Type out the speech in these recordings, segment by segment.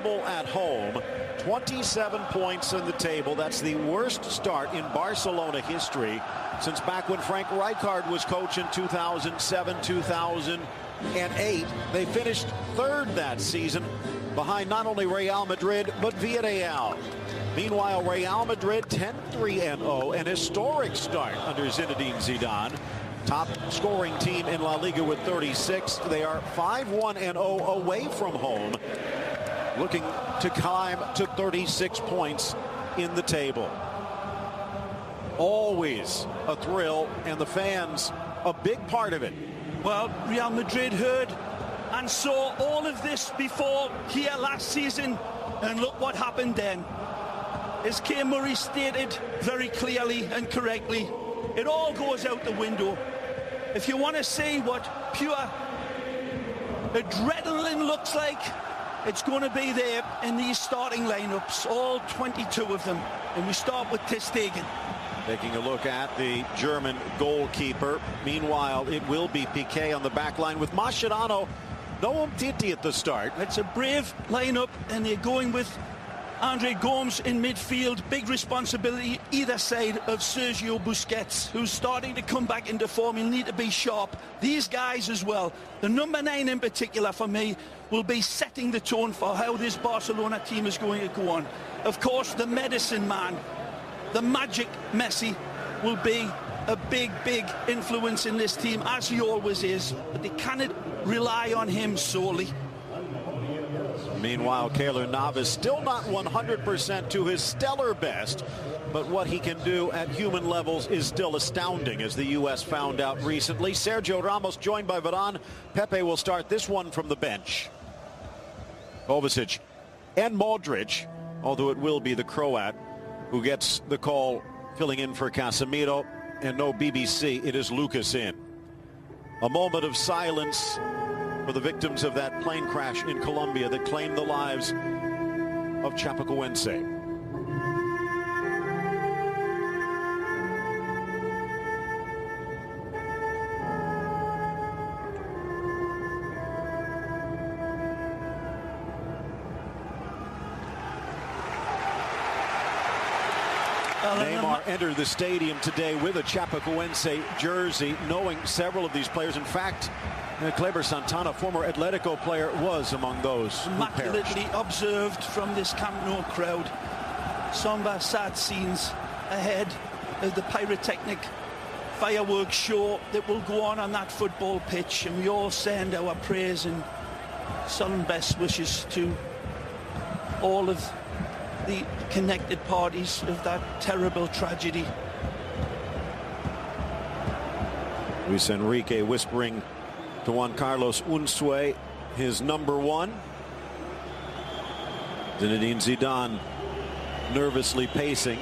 double at home. 27 points in the table. That's the worst start in Barcelona history since back when Frank Rijkaard was coach in 2007, 2008. They finished third that season behind not only Real Madrid, but Villarreal. Meanwhile, Real Madrid 10-3-0, an historic start under Zinedine Zidane. Top scoring team in La Liga with 36. They are 5-1-0 away from home, looking to climb to 36 points in the table. Always a thrill, and the fans a big part of it. Well, Real Madrid heard and saw all of this before here last season, and look what happened then. As Kay Murray stated very clearly and correctly, it all goes out the window. If you want to see what pure adrenaline looks like, it's going to be there in these starting lineups, all 22 of them. And we start with Ter Stegen. Taking a look at the German goalkeeper. Meanwhile, it will be Piqué on the back line with Mascherano. No Umtiti at the start. It's a brave lineup, and they're going with Andre Gomes in midfield. Big responsibility either side of Sergio Busquets, who's starting to come back into form. He'll need to be sharp. These guys as well. The number 9 in particular for me will be setting the tone for how this Barcelona team is going to go on. Of course, the medicine man, the magic Messi, will be a big influence in this team, as he always is. But they cannot rely on him solely. Meanwhile, Keylor Navas still not 100% to his stellar best, but what he can do at human levels is still astounding, as the U.S. found out recently. Sergio Ramos joined by Varane. Pepe will start this one from the bench. Kovacic and Modric, although it will be the Croat who gets the call, filling in for Casemiro, and no BBC, it is Lucas in. A moment of silence for the victims of that plane crash in Colombia that claimed the lives of Chapecoense. Neymar entered the stadium today with a Chapecoense jersey, knowing several of these players. In fact, Kleber Santana, former Atletico player, was among those immaculately observed from this Camp Nou crowd. Somber, sad scenes ahead of the pyrotechnic fireworks show that will go on that football pitch, and we all send our prayers and solemn best wishes to all of the connected parties of that terrible tragedy. Luis Enrique whispering to Juan Carlos Unzué, his number 1. Zinedine Zidane nervously pacing.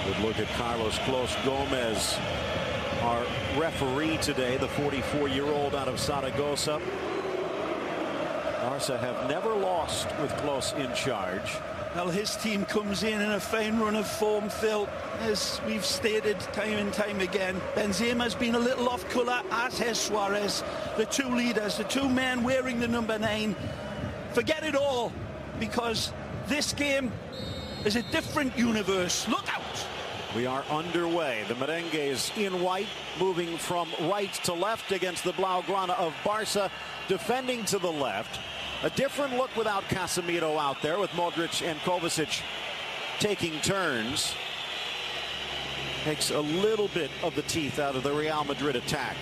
Good look at Carlos Clos Gomez, our referee today, the 44-year-old out of Zaragoza. Barca have never lost with Clos in charge. Well, his team comes in a fine run of form, Phil, as we've stated time and time again. Benzema's been a little off colour, as has Suarez. The two leaders, the two men wearing the number 9. Forget it all, because this game is a different universe. Look out! We are underway. The Merengues in white, moving from right to left against the Blaugrana of Barca, defending to the left. A different look without Casemiro out there, with Modric and Kovacic taking turns. Takes a little bit of the teeth out of the Real Madrid attack.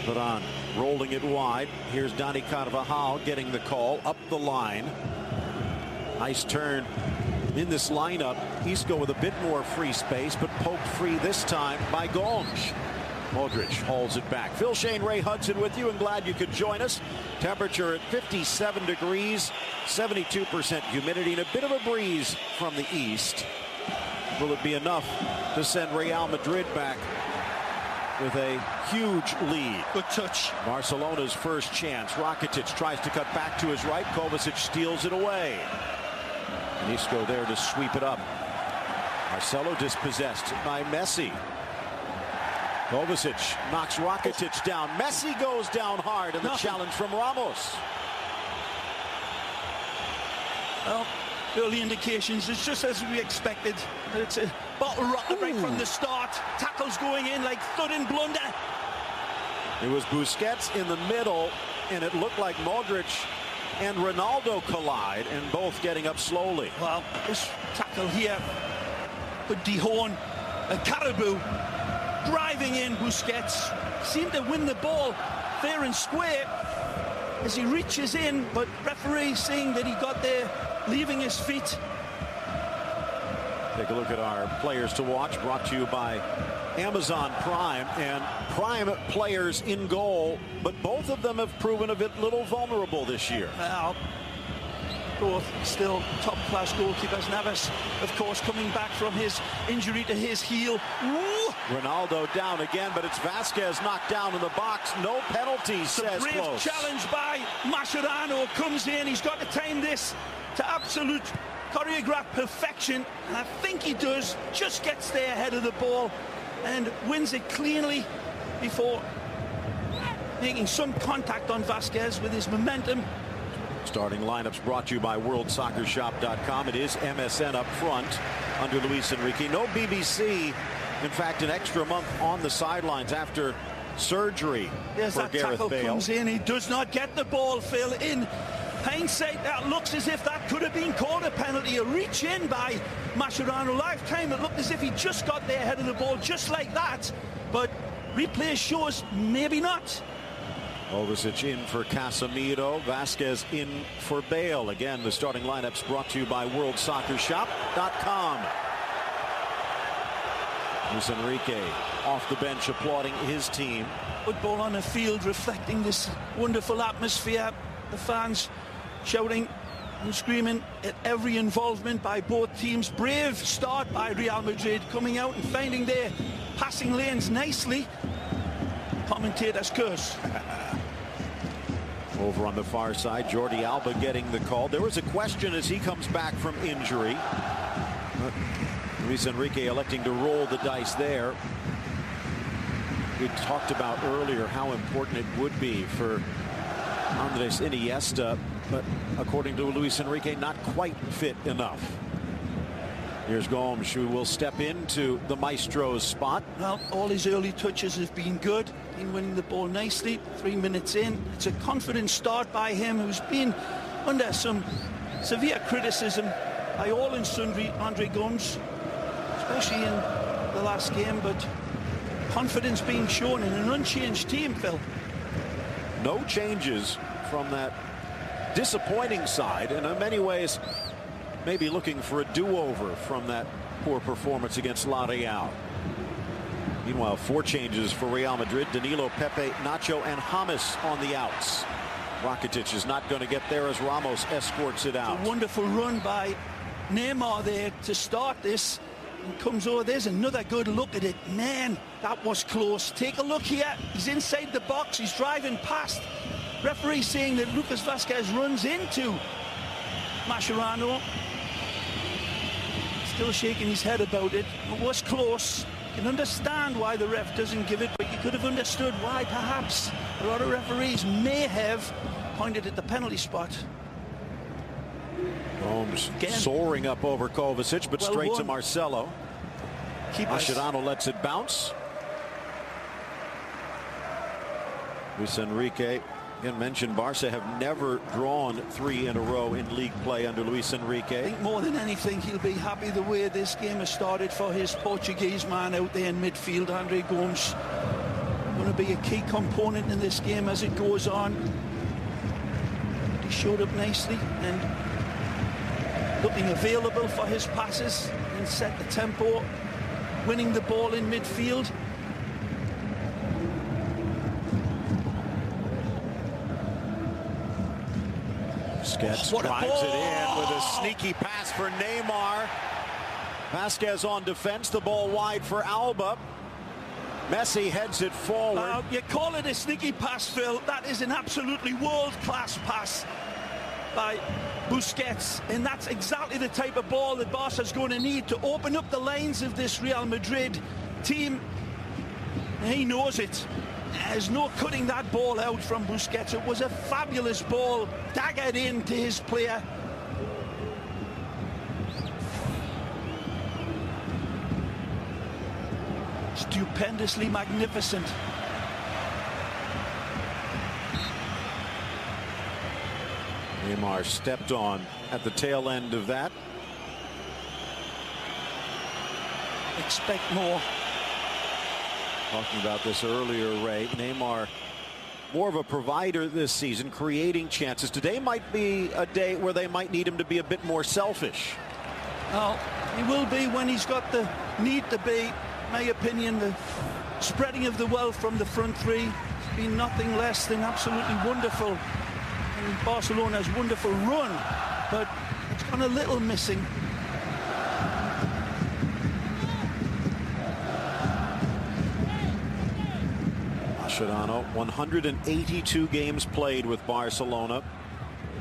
Varane rolling it wide. Here's Dani Carvajal getting the call up the line. Nice turn in this lineup. Isco with a bit more free space, but poked free this time by Gomes. Modric hauls it back. Phil Shane, Ray Hudson with you, and glad you could join us. Temperature at 57 degrees, 72% humidity, and a bit of a breeze from the east. Will it be enough to send Real Madrid back with a huge lead? Good touch. Barcelona's first chance. Rakitic tries to cut back to his right. Kovacic steals it away. Isco there to sweep it up. Marcelo dispossessed by Messi. Kovacic knocks Rakitic down. Messi goes down hard, and the challenge from Ramos. Well, early indications, it's just as we expected. It's a bottle rocket right from the start. Tackles going in like thud and blunder. It was Busquets in the middle, and it looked like Modric and Ronaldo collide, and both getting up slowly. Well, this tackle here, but Dihorn and Caribou driving in Busquets, seemed to win the ball fair and square as he reaches in, but referee saying that he got there, leaving his feet. Take a look at our players to watch, brought to you by Amazon Prime, and Prime players in goal, but both of them have proven a bit little vulnerable this year. Well, both still top-class goalkeepers. Navas, of course, coming back from his injury to his heel. Ooh. Ronaldo down again, but it's Vasquez knocked down in the box. No penalties, says Brave Close. Challenge by Mascherano comes in. He's got to time this to absolute choreographed perfection, and I think he does. Just gets there ahead of the ball and wins it cleanly before making some contact on Vasquez with his momentum. Starting lineups brought to you by WorldSoccerShop.com. It is MSN up front under Luis Enrique. No BBC. In fact, an extra month on the sidelines after surgery for Gareth tackle Bale. Comes in. He does not get the ball, Phil. In hindsight, that looks as if that could have been called a penalty. A reach in by Mascherano. Lifetime, it looked as if he just got there ahead of the ball, just like that. But replay shows maybe not. Kovacic in for Casemiro. Vasquez in for Bale. Again, the starting lineups brought to you by WorldSoccerShop.com. Luis Enrique off the bench applauding his team. Football on the field reflecting this wonderful atmosphere. The fans shouting and screaming at every involvement by both teams. Brave start by Real Madrid, coming out and finding their passing lanes nicely. Commentators curse. Over on the far side, Jordi Alba getting the call. There was a question as he comes back from injury. Luis Enrique electing to roll the dice there. We talked about earlier how important it would be for Andres Iniesta, but according to Luis Enrique, not quite fit enough. Here's Gomes, who will step into the maestro's spot. Well, all his early touches have been good. Been winning the ball nicely. 3 minutes in. It's a confident start by him, who's been under some severe criticism by all and sundry, Andre Gomes, especially in the last game, but confidence being shown in an unchanged team, Phil. No changes from that disappointing side, and in many ways maybe looking for a do-over from that poor performance against La Real. Meanwhile, 4 changes for Real Madrid. Danilo, Pepe, Nacho, and James on the outs. Rakitic is not going to get there as Ramos escorts it out. A wonderful run by Neymar there to start this. And comes over. There's another good look at it. Man, that was close. Take a look here. He's inside the box. He's driving past. Referee saying that Lucas Vasquez runs into Mascherano. Still shaking his head about it. It was close. You can understand why the ref doesn't give it, but you could have understood why perhaps a lot of referees may have pointed at the penalty spot. Gomes soaring up over Kovacic, but straight to Marcelo. Mascherano lets it bounce. Luis Enrique, again mentioned, Barca have never drawn 3 in a row in league play under Luis Enrique. I think more than anything he'll be happy the way this game has started for his Portuguese man out there in midfield, Andre Gomes. Going to be a key component in this game as it goes on. He showed up nicely and looking available for his passes and set the tempo, winning the ball in midfield. Busquets drives it in with a sneaky pass for Neymar. Vasquez on defense, the ball wide for Alba. Messi heads it forward. You call it a sneaky pass, Phil. That is an absolutely world-class pass by Busquets, and that's exactly the type of ball that Barca's going to need to open up the lines of this Real Madrid team. He knows it. There's no cutting that ball out from Busquets. It was a fabulous ball, daggered into his player. Stupendously magnificent. Neymar stepped on at the tail end of that. Expect more. Talking about this earlier, Ray. Neymar, more of a provider this season, creating chances. Today might be a day where they might need him to be a bit more selfish. Well, he will be when he's got the need to be. My opinion, the spreading of the wealth from the front three has been nothing less than absolutely wonderful. And Barcelona's wonderful run, but it's gone a little missing. Mascherano, 182 games played with Barcelona,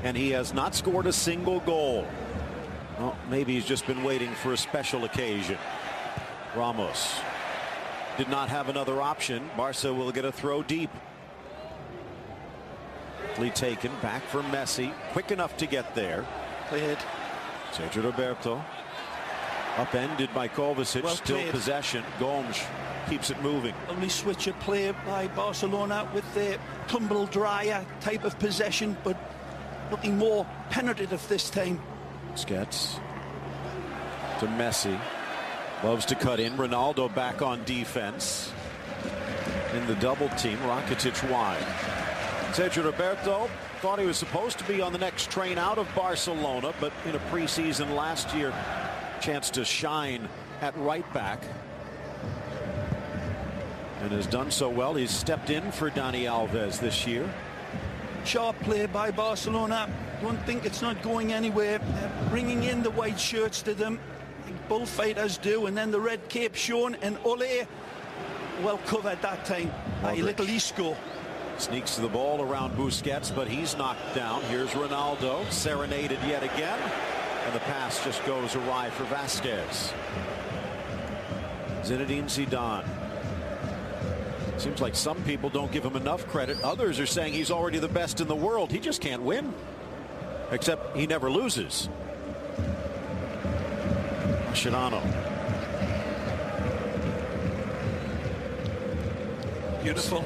and he has not scored a single goal. Well, maybe he's just been waiting for a special occasion. Ramos did not have another option. Barca will get a throw deep. Taken back for Messi. Quick enough to get there. Played. Sergio Roberto. Upended by Kovacic. Well still played. Possession. Gomes keeps it moving. Only switch of play by Barcelona with their tumble dryer type of possession, but looking more penetrative this time. Busquets to Messi. Loves to cut in. Ronaldo back on defense. In the double team. Rakitic wide. Sergio Roberto thought he was supposed to be on the next train out of Barcelona, but in a preseason last year, chance to shine at right back. And has done so well. He's stepped in for Dani Alves this year. Sharp play by Barcelona. Don't think it's not going anywhere. They're bringing in the white shirts to them, like bullfighters do, and then the red cape shown, and Ole well covered that time by little Isco. Sneaks the ball around Busquets, but he's knocked down. Here's Ronaldo, serenaded yet again, and the pass just goes awry for Vasquez. Zinedine Zidane. Seems like some people don't give him enough credit. Others are saying he's already the best in the world. He just can't win. Except he never loses. Mascherano. Beautiful.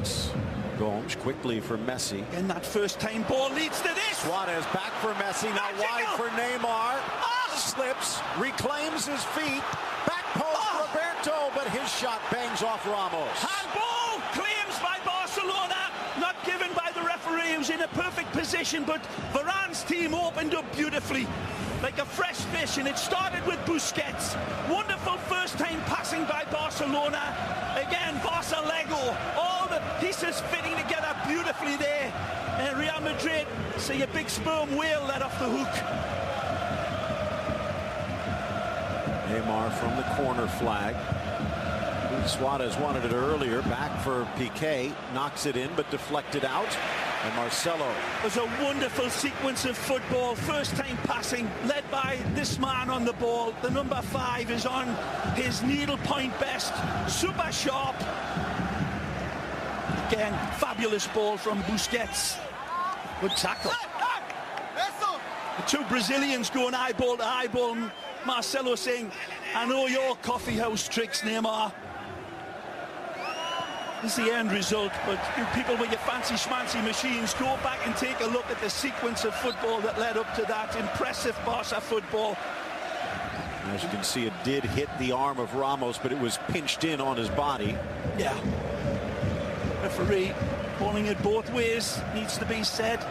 Gomes quickly for Messi. And that first time ball leads to this. Suarez back for Messi. Now wide for Neymar. Slips. Reclaims his feet. Back post Roberto. But his shot bangs off Ramos. Handball claims by Barcelona. Not given by the referee, who's in a perfect position. But Varane's team opened up beautifully. Like a fresh fish. And it started with Busquets. Wonderful first time passing by Barcelona. Again, Barca Lego. All the pieces fitting together beautifully there. And Real Madrid see a big sperm whale let off the hook. Neymar from the corner flag. Suarez wanted it earlier. Back for Piqué. Knocks it in, but deflected out. And Marcelo. It was a wonderful sequence of football. First time passing, led by this man on the ball. The number 5 is on his needlepoint best. Super sharp. Again, fabulous ball from Busquets. Good tackle. The two Brazilians going eyeball to eyeball. Marcelo saying, I know your coffee house tricks, Neymar. This is the end result, but you people with your fancy schmancy machines, go back and take a look at the sequence of football that led up to that. Impressive Barca football. As you can see, it did hit the arm of Ramos, but it was pinched in on his body. Yeah. Referee calling it both ways. Needs to be said.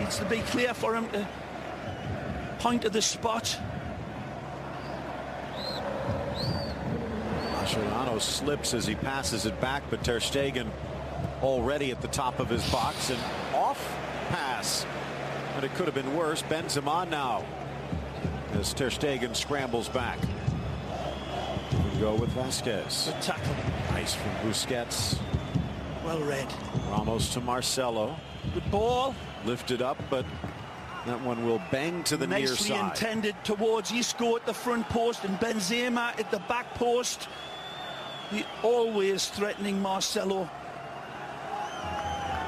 Needs to be clear for him to point to the spot. Mascherano slips as he passes it back, but Ter Stegen already at the top of his box, and off pass. But it could have been worse. Benzema now as Ter Stegen scrambles back. We go with Vasquez. Good tackle. Nice from Busquets. Well read. Ramos to Marcelo. Good ball. Lifted up, but That one will bang to the near side. Nicely intended towards Isco at the front post and Benzema at the back post. The always threatening Marcelo.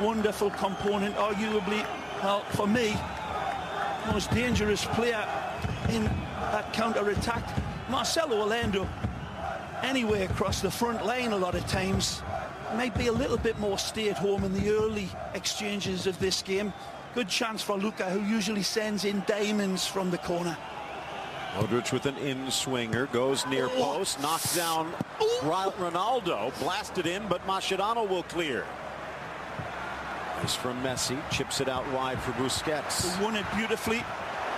Wonderful component, arguably, well, for me, most dangerous player in that counter-attack. Marcelo will end up anywhere across the front line a lot of times. Might be a little bit more stay at home in the early exchanges of this game. Good chance for Luka, who usually sends in diamonds from the corner. Modric with an in-swinger, goes near post, knocks down Ronaldo, blasted in, but Mascherano will clear. This from Messi, chips it out wide for Busquets. He won it beautifully.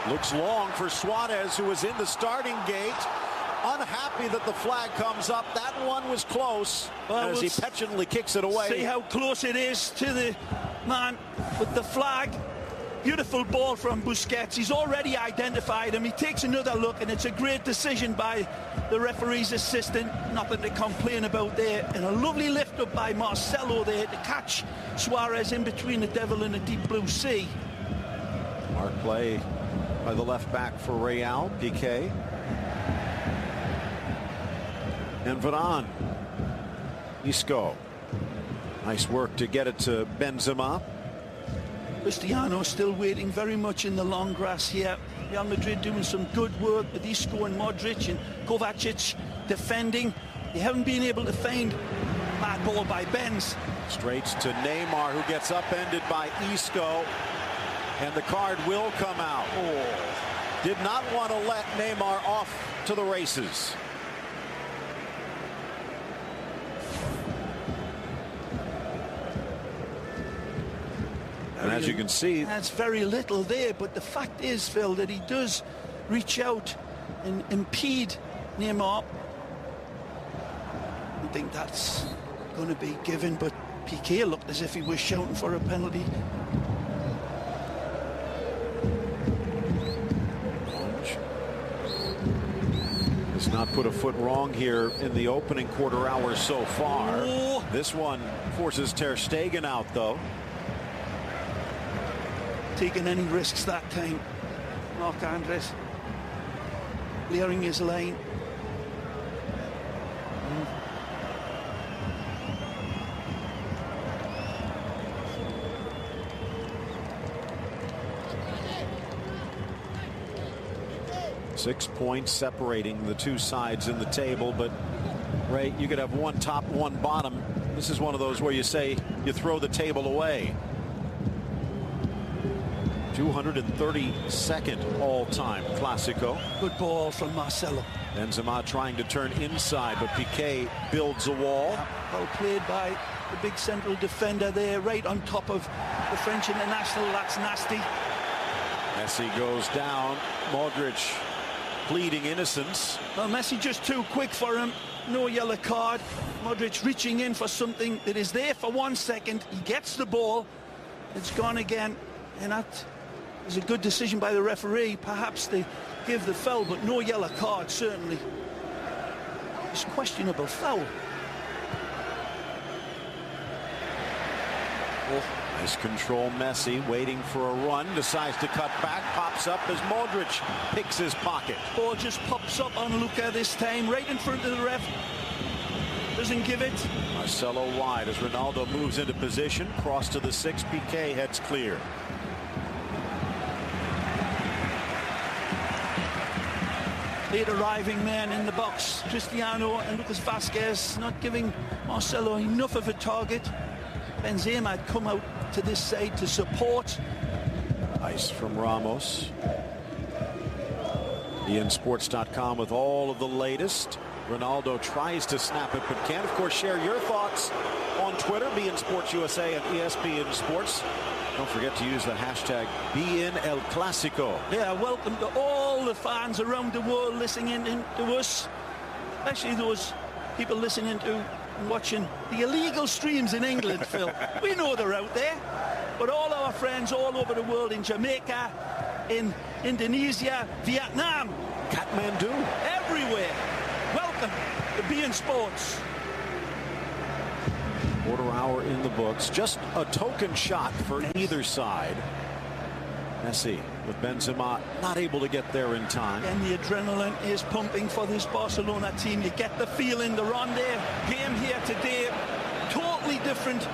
Looks long for Suarez, who was in the starting gate. Unhappy that the flag comes up. That one was close, well, as he petulantly kicks it away. See how close it is to the man with the flag. Beautiful ball from Busquets. He's already identified him. He takes another look, and it's a great decision by the referee's assistant. Nothing to complain about there. And a lovely lift up by Marcelo there to catch Suarez in between the devil and the deep blue sea. Smart play by the left back for Real, Piqué. And Varane. Isco. Nice work to get it to Benzema. Cristiano still waiting very much in the long grass here. Real Madrid doing some good work with Isco and Modric and Kovacic defending. They haven't been able to find bad ball by Benz. Straight to Neymar, who gets upended by Isco. And the card will come out. Oh. Did not want to let Neymar off to the races. And as you can see, that's very little there, but the fact is, Phil, that he does reach out and impede Neymar. I think that's going to be given, but Piqué looked as if he was shouting for a penalty. Has not put a foot wrong here in the opening quarter hour so far. Oh. This one forces Ter Stegen out, though. Taking any risks that time. Marc Andres clearing his lane. Six points separating the two sides in the table, but Ray, you could have one top, one bottom. This is one of those where you say you throw the table away. 232nd all-time Clásico. Good ball from Marcelo. Benzema trying to turn inside, but Piqué builds a wall. Well played by the big central defender there, right on top of the French international. That's nasty. Messi goes down. Modric pleading innocence. Well, Messi just too quick for him. No yellow card. Modric reaching in for something that is there for 1 second. He gets the ball. It's gone again. And that is a good decision by the referee. Perhaps they give the foul, but no yellow card, certainly. It's questionable foul. Oh, nice control, Messi, waiting for a run, decides to cut back, pops up as Modric picks his pocket. Ball just pops up on Luka this time, right in front of the ref. Doesn't give it. Marcelo wide as Ronaldo moves into position. Cross to the 6, Piqué heads clear. Late arriving man in the box. Cristiano and Lucas Vázquez not giving Marcelo enough of a target. Benzema had come out to this side to support. Ice from Ramos. BeInSports.com with all of the latest. Ronaldo tries to snap it, but can't. Of course, share your thoughts on Twitter, BeInSportsUSA and ESPN Sports. Don't forget to use the hashtag #BeInElClásico. Yeah, welcome to all the fans around the world listening in to us, especially those people listening to and watching the illegal streams in England, Phil. We know they're out there, but all our friends all over the world, in Jamaica, in Indonesia, Vietnam, Kathmandu, everywhere. Welcome to beIN Sports. Quarter hour in the books. Just a token shot for either side. Messi with Benzema not able to get there in time. And the adrenaline is pumping for this Barcelona team. You get the feeling they're on their game here today. Totally different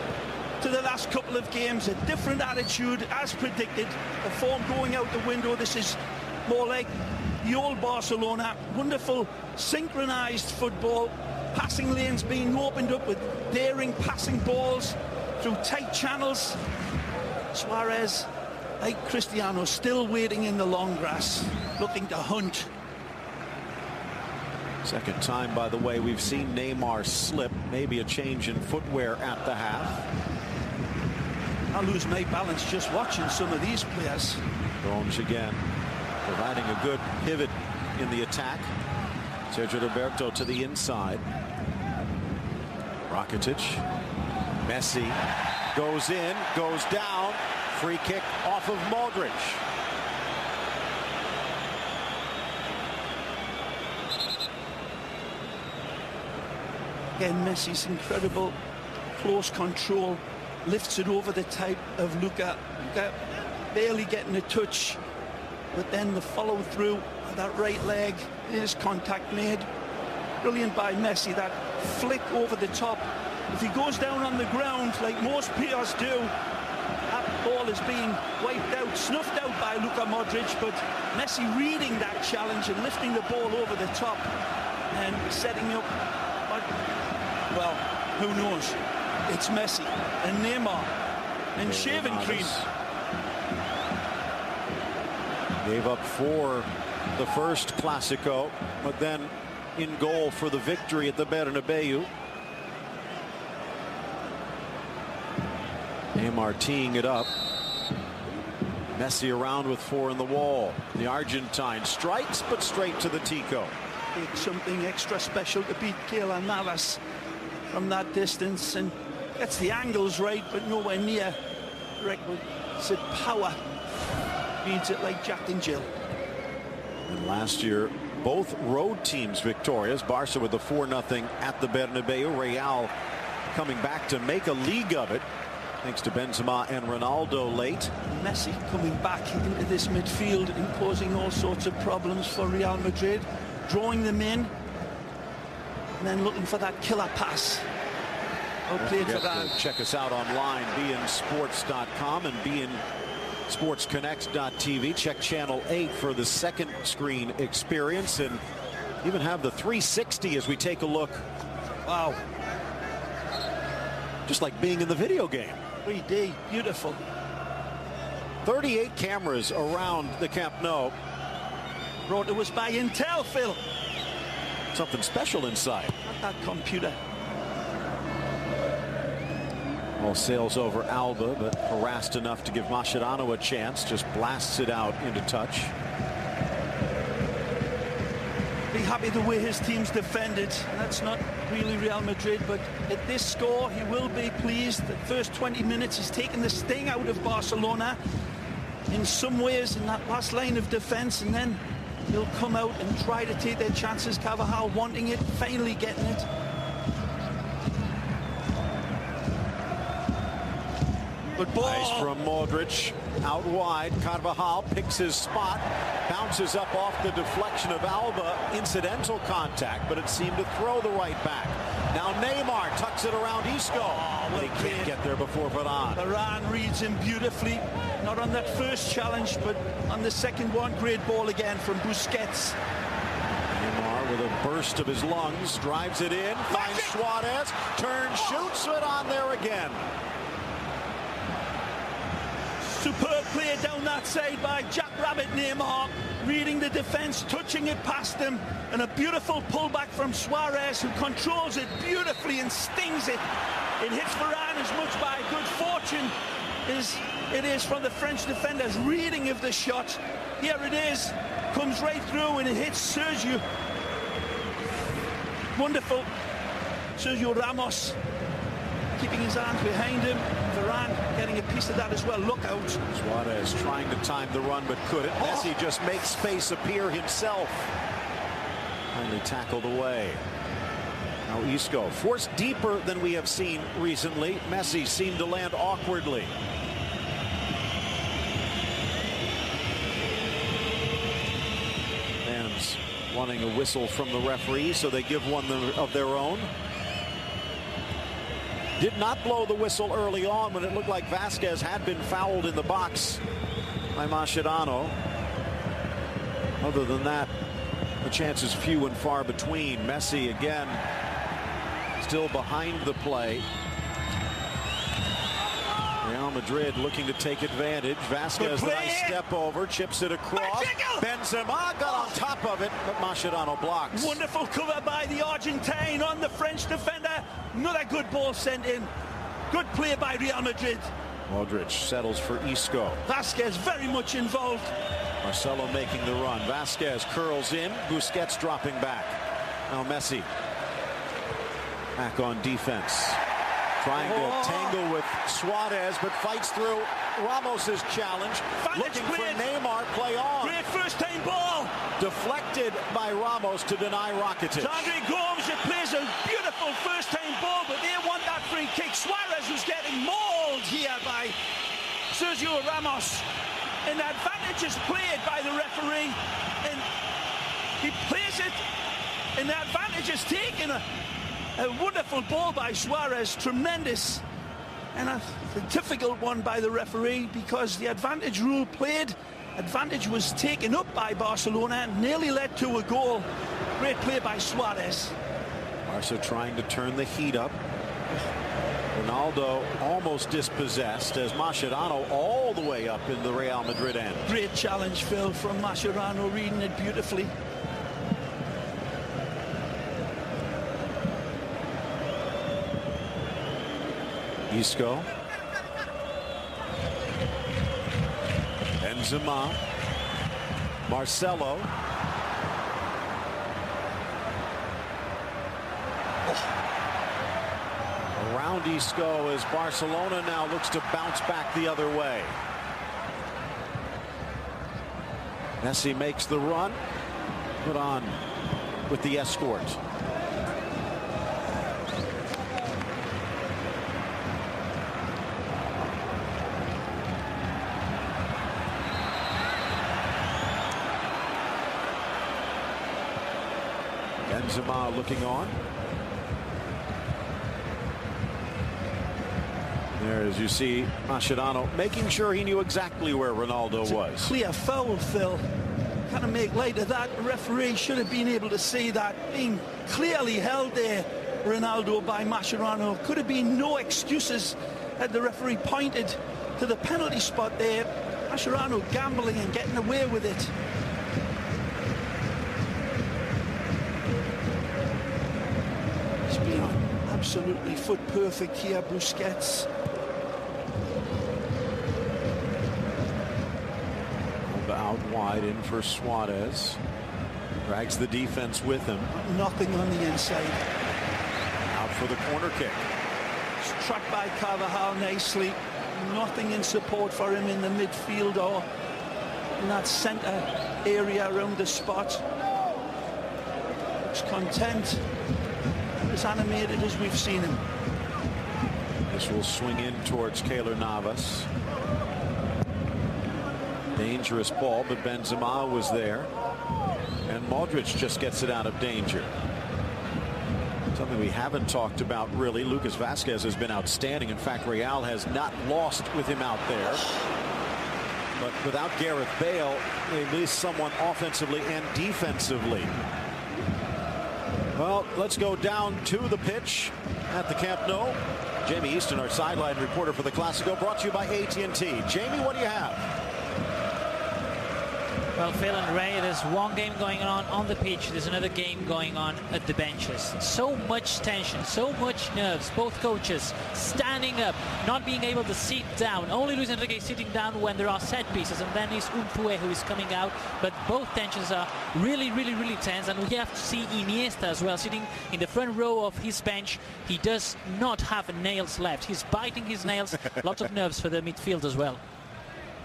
to the last couple of games. A different attitude, as predicted. The form going out the window. This is more like the old Barcelona. Wonderful synchronized football. Passing lanes being opened up with daring passing balls through tight channels. Suarez, like Cristiano, still waiting in the long grass, looking to hunt. Second time, by the way, we've seen Neymar slip. Maybe a change in footwear at the half. I lose my balance just watching some of these players. Gomes again, providing a good pivot in the attack. Sergio Roberto to the inside. Rakitic. Messi goes in, goes down. Free kick off of Modric. Again, Messi's incredible close control. Lifts it over the type of Luka. Luka barely getting a touch. But then the follow through of that right leg. Is contact made. Brilliant by Messi. That flick over the top. If he goes down on the ground like most players do, that ball is being wiped out, snuffed out by Luka Modric, but Messi reading that challenge and lifting the ball over the top and setting up, well, who knows? It's Messi and Neymar and shaving cream. Gave up 4 the first Clásico, but then in goal for the victory at the Bernabeu. Neymar teeing it up. Messi around with 4 in the wall. The Argentine strikes, but straight to the Tico. It's something extra special to beat Keylor Navas from that distance, and gets the angles right, but nowhere near requisite power. Beats it like Jack and Jill. And last year, both road teams victorious. Barca with the 4-0 at the Bernabeu. Real coming back to make a league of it, thanks to Benzema and Ronaldo late. Messi coming back into this midfield and causing all sorts of problems for Real Madrid, drawing them in and then looking for that killer pass. Don't forget to check us out online, beInSports.com and beInSportsConnect.tv. Check channel 8 for the second screen experience, and even have the 360 as we take a look. Wow. Just like being in the video game. 3D, beautiful. 38 cameras around the Camp Nou. Brought to us by Intel, Phil. Something special inside. Not that computer. Well, sails over Alba, but harassed enough to give Mascherano a chance. Just blasts it out into touch. Be happy the way his team's defended. That's not really Real Madrid, but at this score, he will be pleased. The first 20 minutes, he's taken the sting out of Barcelona in some ways in that last line of defense, and then he'll come out and try to take their chances. Carvajal wanting it, finally getting it. Good ball. Nice from Modric. Out wide. Carvajal picks his spot. Bounces up off the deflection of Alba. Incidental contact, but it seemed to throw the right back. Now Neymar tucks it around Isco. But he can't get there before Varane. Varane reads him beautifully. Not on that first challenge, but on the second one. Great ball again from Busquets. Neymar with a burst of his lungs. Drives it in. Finds Suarez. Turns, shoots it on there again. Superb play down that side by Jackrabbit Neymar, reading the defense, touching it past him, and a beautiful pullback from Suarez, who controls it beautifully and stings it. It hits Varane as much by good fortune as it is from the French defender's reading of the shot. Here it is, comes right through, and it hits Sergio. Wonderful. Sergio Ramos keeping his arms behind him. Varane getting a piece of that as well. Look out. Suarez trying to time the run, but couldn't. Messi just makes space appear himself. Finally tackled away. Now Isco forced deeper than we have seen recently. Messi seemed to land awkwardly. wanting a whistle from the referee, so they give one of their own. Did not blow the whistle early on when it looked like Vasquez had been fouled in the box by Mascherano. Other than that, the chances few and far between. Messi again still behind the play. Real Madrid looking to take advantage. Vasquez, a nice step over, chips it across. Benzema got on top of it, but Mascherano blocks. Wonderful cover by the Argentine on the French defender. Another good ball sent in. Good play by Real Madrid. Modric settles for Isco. Vasquez very much involved. Marcelo making the run. Vasquez curls in. Busquets dropping back. Now Messi back on defense. Trying to tangle with Suarez, but fights through Ramos's challenge. Looking for Neymar, play on. Great first-time ball. Deflected by Ramos to deny Rakitic. Andre Gomes plays a beautiful first-time ball, but they want that free kick. Suarez was getting mauled here by Sergio Ramos. And the advantage is played by the referee. And he plays it, and the advantage is taken. A wonderful ball by Suarez, tremendous, and a difficult one by the referee because the advantage rule played. Advantage was taken up by Barcelona, nearly led to a goal. Great play by Suarez. Barca trying to turn the heat up. Ronaldo almost dispossessed as Mascherano all the way up in the Real Madrid end. Great challenge, Phil, from Mascherano, reading it beautifully. Isco. Benzema. Marcelo. Around Isco as Barcelona now looks to bounce back the other way. Messi makes the run. Put on with the escort. Benzema looking on. There, as you see, Mascherano making sure he knew exactly where Ronaldo was. Clear foul, Phil. Kind of make light of that. The referee should have been able to see that. Being clearly held there, Ronaldo, by Mascherano. Could have been no excuses had the referee pointed to the penalty spot there. Mascherano gambling and getting away with it. He's been absolutely foot perfect here, Busquets. Out wide in for Suarez. Drags the defense with him. Nothing on the inside. Out for the corner kick. Struck by Carvajal nicely. Nothing in support for him in the midfield or in that centre area around the spot. Looks content. As animated as we've seen him. This will swing in towards Keylor Navas. Dangerous ball, but Benzema was there. And Modric just gets it out of danger. Something we haven't talked about really. Lucas Vasquez has been outstanding. In fact, Real has not lost with him out there. But without Gareth Bale, they lose someone offensively and defensively. Well, let's go down to the pitch at the Camp Nou. Jamie Easton, our sideline reporter for the Clásico, brought to you by AT&T. Jamie, what do you have? Well, Phil and Ray, there's one game going on the pitch. There's another game going on at the benches. So much tension, so much nerves. Both coaches standing up, not being able to sit down. Only Luis Enrique sitting down when there are set pieces, and then it's Unzué who is coming out. But both tensions are really, really, really tense. And we have to see Iniesta as well, sitting in the front row of his bench. He does not have nails left. He's biting his nails. Lots of nerves for the midfield as well.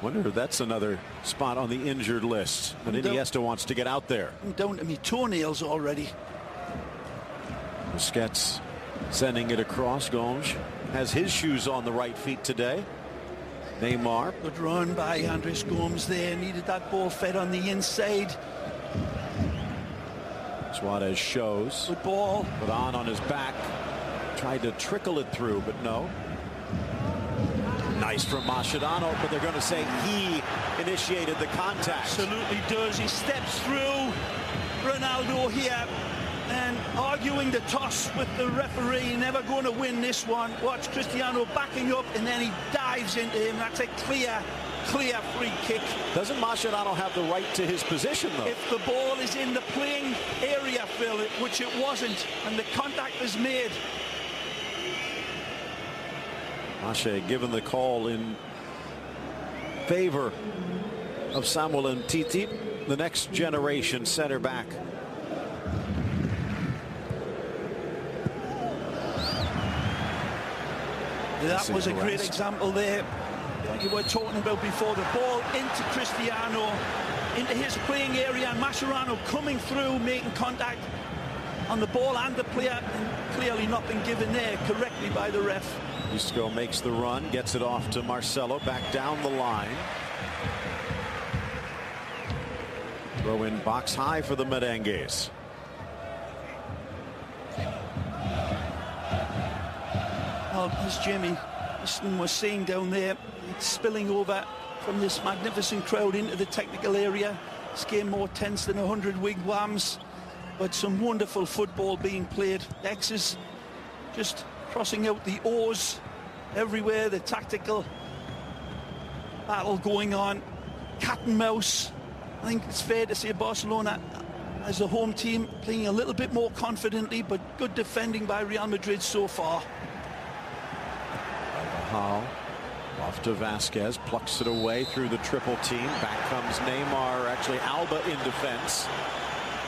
Wonder if that's another spot on the injured list. But Iniesta wants to get out there. I'm down to me toenails already. Busquets sending it across. Gomes has his shoes on the right feet today. Neymar. Good run by Andres Gomes there. Needed that ball fed on the inside. Suarez shows. Good ball. Put on his back. Tried to trickle it through, but no. Nice from Mascherano, but they're going to say he initiated the contact. Absolutely does. He steps through Ronaldo here and arguing the toss with the referee. Never going to win this one. Watch Cristiano backing up, and then he dives into him. That's a clear free kick. Doesn't Mascherano have the right to his position, though? If the ball is in the playing area, Phil, which it wasn't, and the contact is made. Masche given the call in favor of Samuel Umtiti, the next generation center back. That was a great example there. Like you were talking about before, the ball into Cristiano, into his playing area, and Mascherano coming through, making contact on the ball and the player, and clearly not been given there correctly by the ref. Isco makes the run, gets it off to Marcelo, back down the line. Throw in box high for the Merengues. Well, as Jamie was saying down there, it's spilling over from this magnificent crowd into the technical area. This game more tense than 100 wigwams, but some wonderful football being played. X's just crossing out the O's everywhere. The tactical battle going on. Cat and mouse. I think it's fair to say Barcelona as a home team playing a little bit more confidently, but good defending by Real Madrid so far. Off to Vasquez, plucks it away through the triple team. Back comes Neymar, actually Alba in defense.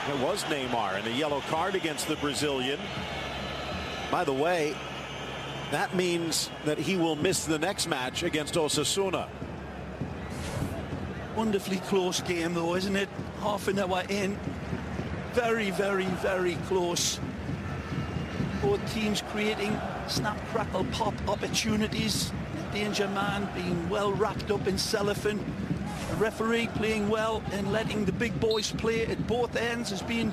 It was Neymar, and a yellow card against the Brazilian. By the way, that means that he will miss the next match against Osasuna. Wonderfully close game though, isn't it? Half an hour in. Very, very, very close. Both teams creating snap, crackle, pop opportunities. The danger man being well wrapped up in cellophane. The referee playing well and letting the big boys play at both ends. There's been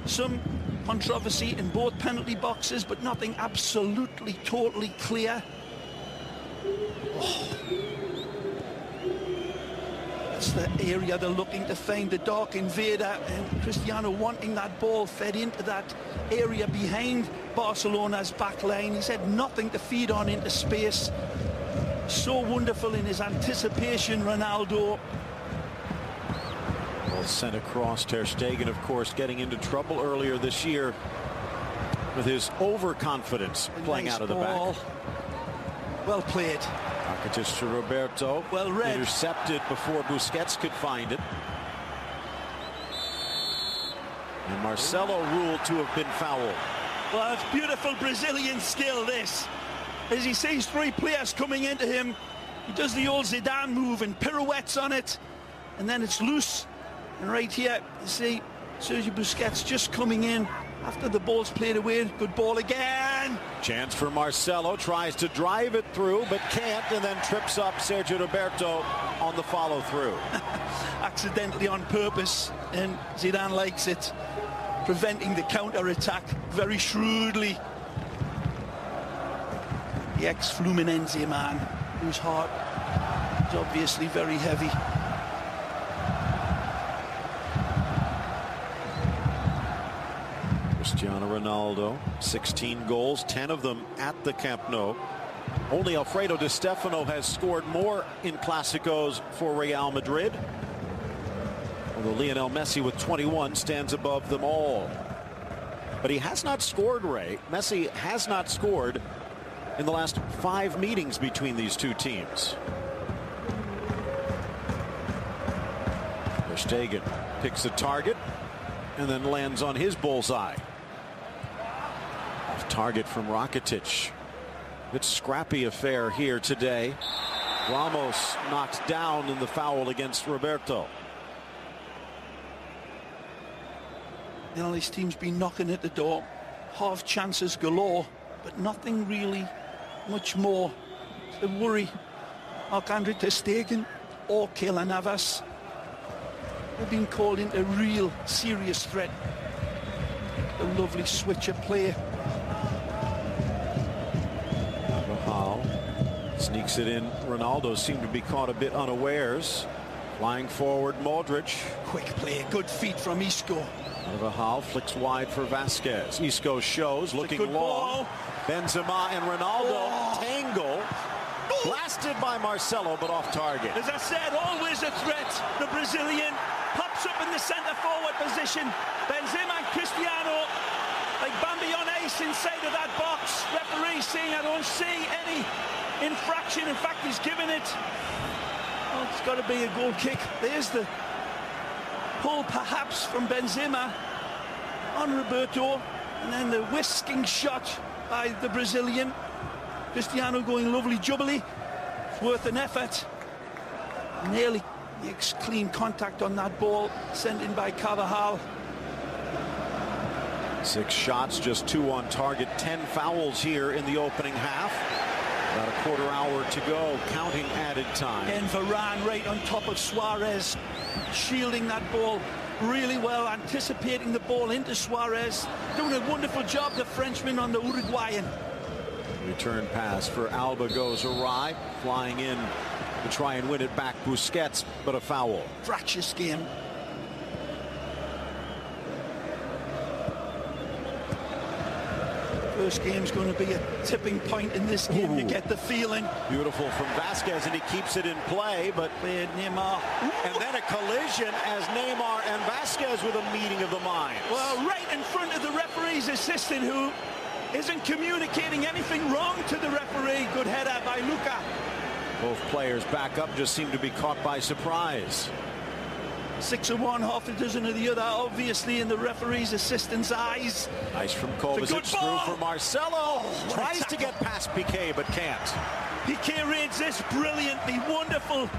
some controversy in both penalty boxes, but nothing absolutely, totally clear. It's the area they're looking to find, the dark invader, and Cristiano wanting that ball fed into that area behind Barcelona's back line. He's had nothing to feed on into space. So wonderful in his anticipation, Ronaldo. Ball sent across. Ter Stegen, of course, getting into trouble earlier this year with his overconfidence, playing out of the back. Well played. Rakitic to Roberto. Well read. Intercepted before Busquets could find it. And Marcelo ruled to have been fouled. Well, it's beautiful Brazilian skill, this. As he sees three players coming into him, he does the old Zidane move and pirouettes on it, and then it's loose. And right here, you see Sergio Busquets just coming in after the ball's played away. Good ball again. Chance for Marcelo, tries to drive it through, but can't, and then trips up Sergio Roberto on the follow-through. Accidentally on purpose, and Zidane likes it. Preventing the counter-attack very shrewdly. The ex-Fluminense man, whose heart is obviously very heavy. Cristiano Ronaldo, 16 goals, 10 of them at the Camp Nou. Only Alfredo Di Stefano has scored more in Clásicos for Real Madrid, although Lionel Messi with 21 stands above them all. But he has not scored, Ray. Messi has not scored in the last 5 meetings between these two teams. Ter Stegen picks a target and then lands on his bullseye. Off target from Rakitic. It's scrappy affair here today. Ramos knocked down in the foul against Roberto. You know, this team's been knocking at the door. Half chances galore, but nothing really much more to worry Marc-Andre Ter Stegen or Keylor Navas. They've been called into real serious threat. A lovely switch of play. Carvajal sneaks it in. Ronaldo seemed to be caught a bit unawares. Flying forward, Modric. Quick play, good feet from Isco. Carvajal flicks wide for Vasquez. Isco shows, looking long. Ball. Benzema and Ronaldo tangle. Blasted by Marcelo, but off target. As I said, always a threat. The Brazilian pops up in the centre-forward position. Benzema and Cristiano, like Bambi on ace inside of that box. Referee saying, I don't see any infraction. In fact, he's given it. Oh, it's got to be a goal kick. There's the pull, perhaps, from Benzema on Roberto. And then the whisking shot by the Brazilian. Cristiano going lovely jubbly. It's worth an effort. Nearly makes clean contact on that ball sent in by Carvajal. 6 shots, just 2 on target. 10 fouls here in the opening half. About a quarter hour to go, counting added time. Again, Varane right on top of Suarez, shielding that ball really well, anticipating the ball into Suarez. Doing a wonderful job, the Frenchman on the Uruguayan. Return pass for Alba goes awry, flying in to try and win it back. Busquets, but a foul. Fractious game. First game's going to be a tipping point in this game. You get the feeling. Beautiful from Vasquez, and he keeps it in play, but Neymar. And then a collision as Neymar and Vasquez with a meeting of the minds. Well, right in front of the referee's assistant, who isn't communicating anything wrong to the referee. Good header by Luka. Both players back up, just seem to be caught by surprise. 6 of one, half a dozen of the other, obviously in the referee's assistant's eyes. Nice from Kovacic, through for Marcelo. Tries to get past Piqué, but can't. Piqué reads this brilliantly. Wonderful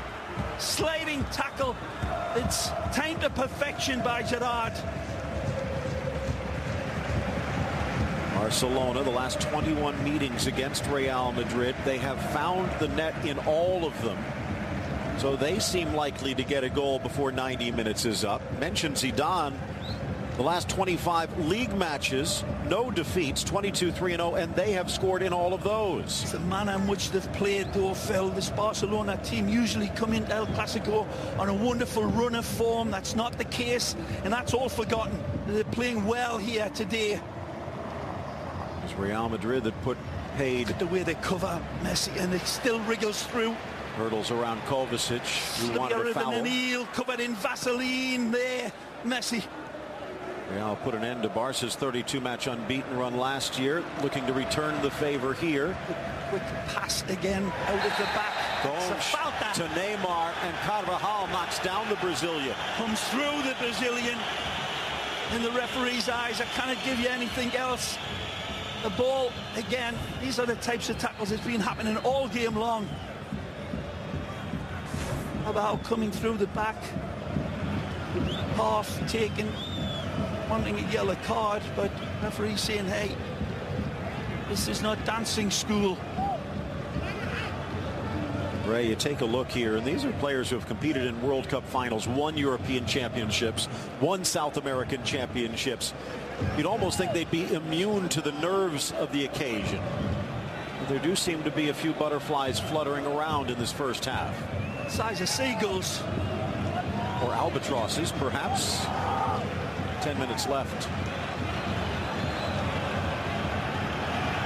sliding tackle. It's timed to perfection by Gerrard. Barcelona, the last 21 meetings against Real Madrid, they have found the net in all of them. So they seem likely to get a goal before 90 minutes is up. Mentioned Zidane, the last 25 league matches, no defeats, 22-3-0, and they have scored in all of those. It's the manner in which they've played, though, Phil. This Barcelona team usually come into El Clasico on a wonderful run of form. That's not the case, and that's all forgotten. They're playing well here today. It's Real Madrid that paid. The way they cover Messi, and it still wriggles through. Hurdles around Kovacic, who wanted a foul. An eel covered in Vaseline there. Messi. Real put an end to Barca's 32-match unbeaten run last year, looking to return the favor here. Quick pass again out of the back. Gomes to Neymar, and Carvajal knocks down the Brazilian. Comes through the Brazilian. In the referee's eyes, I cannot give you anything else. The ball, again, these are the types of tackles that's been happening all game long. About coming through the back, half taken, wanting a yellow card, but referee saying, hey, this is not dancing school. Ray, you take a look here, and these are players who have competed in World Cup finals, won European championships, won South American championships. You'd almost think they'd be immune to the nerves of the occasion. But there do seem to be a few butterflies fluttering around in this first half. Size of seagulls. Or albatrosses, perhaps. 10 minutes left.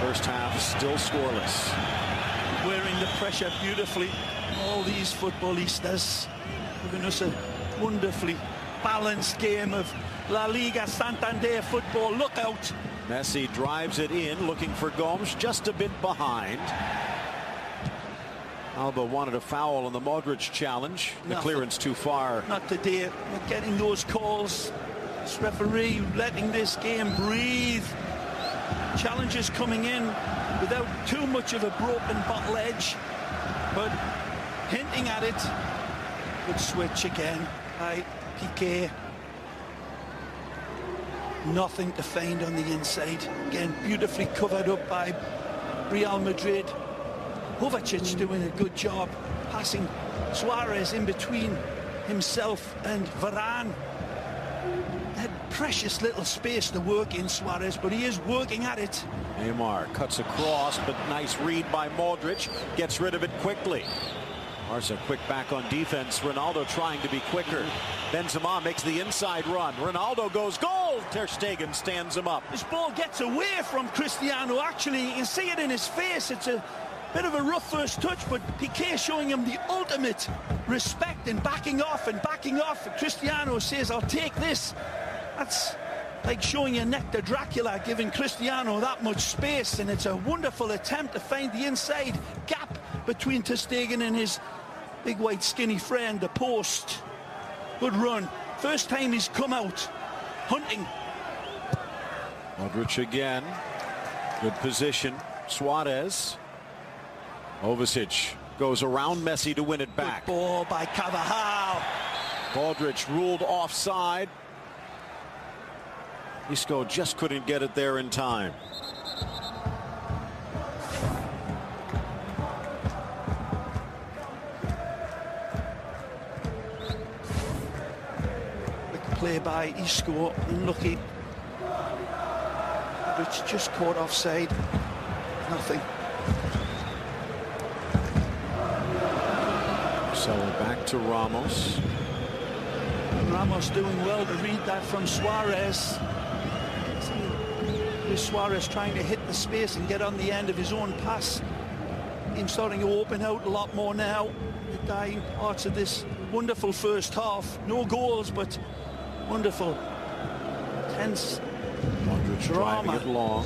First half still scoreless. Wearing the pressure beautifully. All these footballistas giving us a wonderfully balanced game of La Liga Santander football. Look out. Messi drives it in, looking for Gomes, just a bit behind. Alba wanted a foul on the Modric challenge. The clearance too far. Not today. Not getting those calls. This referee letting this game breathe. Challenges coming in without too much of a broken bottle edge, but hinting at it. Good switch again by Piqué. Nothing to find on the inside. Again, beautifully covered up by Real Madrid. Kovacic doing a good job passing Suarez in between himself and Varane. That precious little space to work in, Suarez, but he is working at it. Neymar cuts across, but nice read by Modric. Gets rid of it quickly. Barca quick back on defense. Ronaldo trying to be quicker. Benzema makes the inside run. Ronaldo goes goal. Ter Stegen stands him up. This ball gets away from Cristiano. Actually, you can see it in his face. It's a bit of a rough first touch, but Piqué showing him the ultimate respect and backing off and backing off. Cristiano says, I'll take this. That's like showing your neck to Dracula, giving Cristiano that much space, and it's a wonderful attempt to find the inside gap between Ter Stegen and his big white skinny friend, the post. Good run. First time he's come out hunting. Modric again. Good position. Suarez. Kovacic goes around Messi to win it back. Good ball by Carvajal. Modric ruled offside. Isco just couldn't get it there in time. Play by Isco, unlucky. Which just caught offside. Nothing. So back to Ramos. Ramos doing well to read that from Suarez. Here's Suarez trying to hit the space and get on the end of his own pass. Him starting to open out a lot more now. The dying parts of this wonderful first half. No goals, but wonderful, tense Modric driving it long.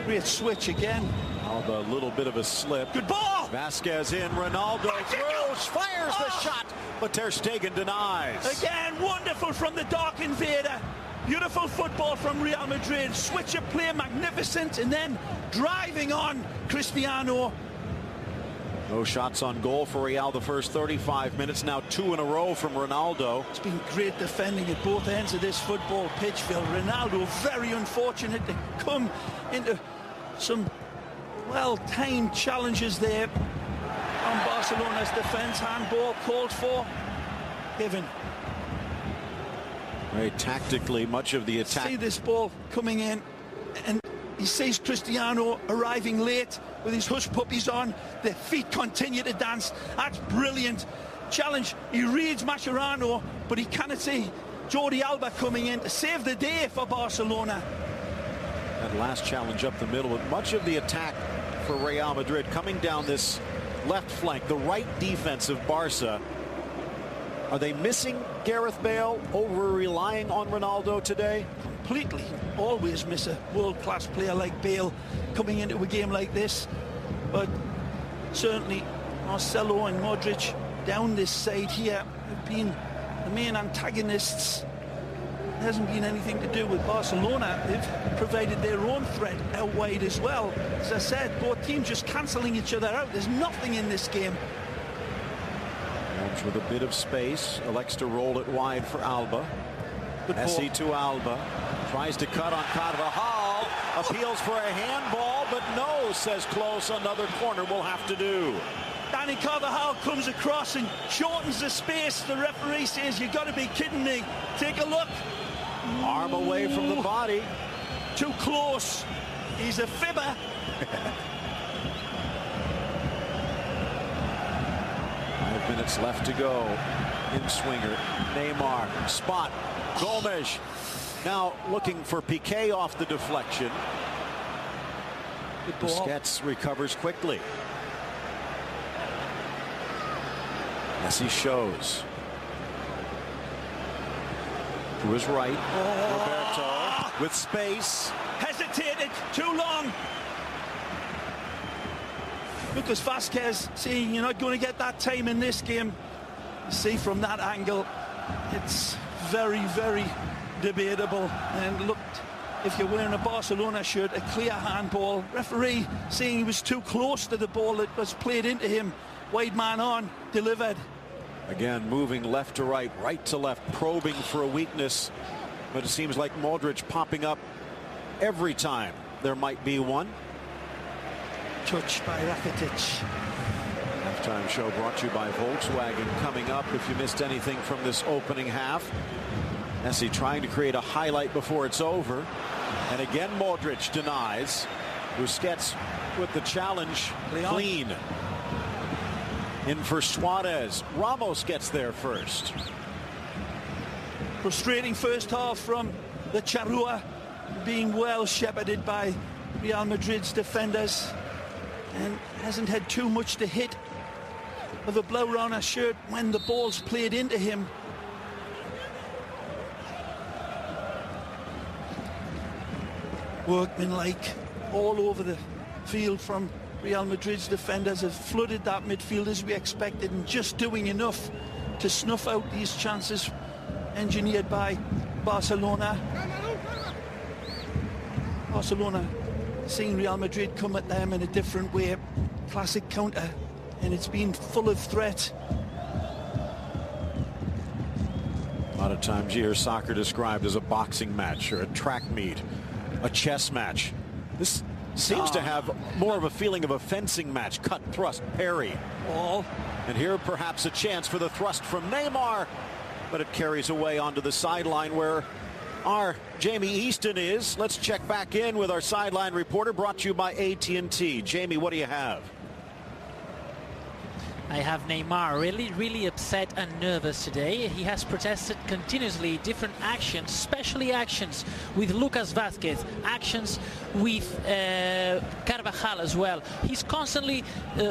Great switch again. Now the little bit of a slip. Good ball. Vasquez in. Ronaldo throws, fires the shot, but Ter Stegen denies. Again, wonderful from the dark invader. Beautiful football from Real Madrid. Switch of play, magnificent, and then driving on Cristiano. No shots on goal for Real the first 35 minutes. Now 2 in a row from Ronaldo. It's been great defending at both ends of this football pitch, Phil. Ronaldo very unfortunate to come into some well-timed challenges there on Barcelona's defence. Handball called for. Given. Very tactically, much of the attack. See this ball coming in, and he sees Cristiano arriving late with his hush puppies on. The feet continue to dance. That's brilliant. Challenge. He reads Mascherano, but he cannot see Jordi Alba coming in to save the day for Barcelona. That last challenge up the middle, with much of the attack for Real Madrid coming down this left flank, the right defense of Barca. Are they missing Gareth Bale, over relying on Ronaldo today? Completely. Always miss a world-class player like Bale coming into a game like this. But certainly Marcelo and Modric down this side here have been the main antagonists. It hasn't been anything to do with Barcelona. They've provided their own threat out wide as well. As I said, both teams just cancelling each other out. There's nothing in this game. With a bit of space, elects to roll it wide for Alba. Messi to Alba, tries to cut on Carvajal, appeals for a handball, but no, says Close. Another corner will have to do. Dani Carvajal comes across and shortens the space. The referee says, "You got to be kidding me." Take a look. Arm away from the body. Too close. He's a fibber. 5 minutes left to go. In swinger, Neymar, spot, Gomes. Now looking for Piqué off the deflection. Busquets recovers quickly. Messi shows. To his right, Roberto with space. Hesitated, too long. Lucas Vasquez saying, "You're not going to get that time in this game." You see from that angle, it's very, very debatable. And look, if you're wearing a Barcelona shirt, a clear handball. Referee saying he was too close to the ball that was played into him. Wide man on, delivered. Again, moving left to right, right to left, probing for a weakness. But it seems like Modric popping up every time there might be one. Touch by Rakitic. Halftime show brought to you by Volkswagen. Coming up, if you missed anything from this opening half, Messi trying to create a highlight before it's over. And again, Modric denies. Busquets with the challenge. Clean. In for Suarez. Ramos gets there first. Frustrating first half from the Charrua, being well shepherded by Real Madrid's defenders, and hasn't had too much to hit of a Blaugrana shirt when the ball's played into him. Workmanlike all over the field from Real Madrid's defenders, have flooded that midfield as we expected, and just doing enough to snuff out these chances engineered by Barcelona. Barcelona seeing Real Madrid come at them in a different way. Classic counter, and it's been full of threat. A lot of times you hear soccer described as a boxing match or a track meet, a chess match. This seems to have more of a feeling of a fencing match. Cut, thrust, parry. Ball. And here perhaps a chance for the thrust from Neymar, but it carries away onto the sideline where our Jamie Easton is. Let's check back in with our sideline reporter, brought to you by AT&T. Jamie, what do you have? I have Neymar really upset and nervous today. He has protested continuously different actions, especially actions with Lucas Vázquez, actions with Carvajal as well. He's constantly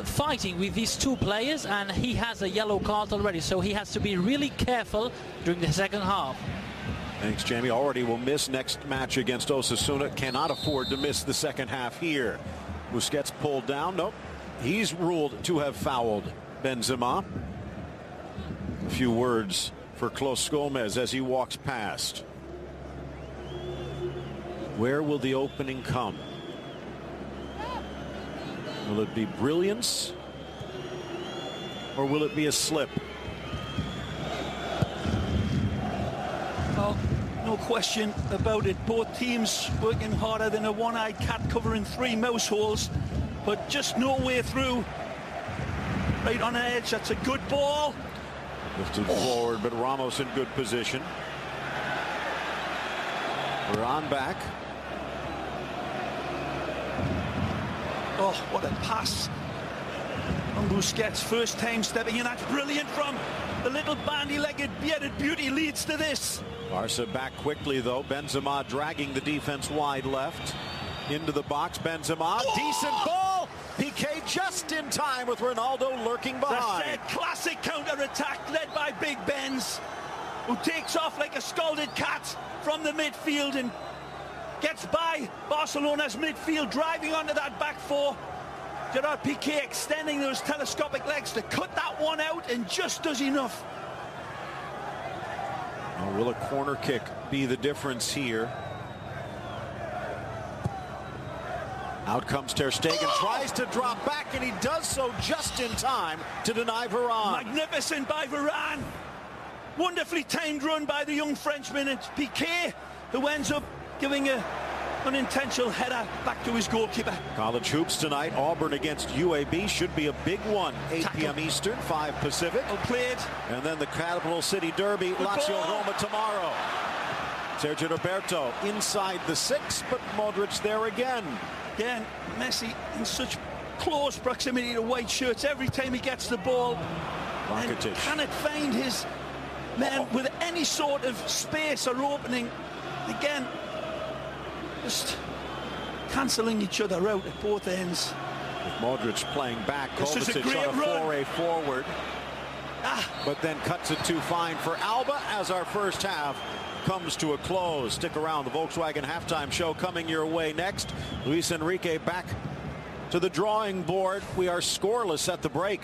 fighting with these two players, and he has a yellow card already, so he has to be really careful during the second half. Thanks, Jamie. Already will miss next match against Osasuna. Cannot afford to miss the second half here. Busquets pulled down. Nope. He's ruled to have fouled Benzema. A few words for Clos Gomez as he walks past. Where will the opening come? Will it be brilliance, or will it be a slip? Well, no question about it. Both teams working harder than a one-eyed cat covering 3 mouse holes, but just no way through. Right on the edge. That's a good ball. Lifted forward, but Ramos in good position. We're on back. Oh, what a pass from Busquets. First time stepping in. That's brilliant from the little bandy-legged bearded beauty. Leads to this. Barca back quickly, though. Benzema dragging the defense wide left. Into the box. Benzema. Oh! Decent ball. Piqué just in time with Ronaldo lurking behind. That's a classic counter-attack led by Big Benz, who takes off like a scalded cat from the midfield and gets by Barcelona's midfield, driving onto that back four. Gerard Piqué extending those telescopic legs to cut that one out, and just does enough. Oh, will a corner kick be the difference here? Out comes Ter Stegen, tries to drop back, and he does so just in time to deny Varane. Magnificent by Varane. Wonderfully timed run by the young Frenchman. It's Piqué who ends up giving an unintentional header back to his goalkeeper. College hoops tonight. Auburn against UAB should be a big one. 8 p.m. Eastern, 5 Pacific. Well played. And then the Capital City Derby, Lazio Roma tomorrow. Sergio Roberto inside the 6, but Modric there again. Again, Messi in such close proximity to white shirts every time he gets the ball. And cannot find his men with any sort of space or opening. Again, just cancelling each other out at both ends. With Modric playing back, Kovacic on a foray forward. But then cuts it too fine for Alba as our first half comes to a close. Stick around. The Volkswagen halftime show coming your way next. Luis Enrique back to the drawing board. We are scoreless at the break.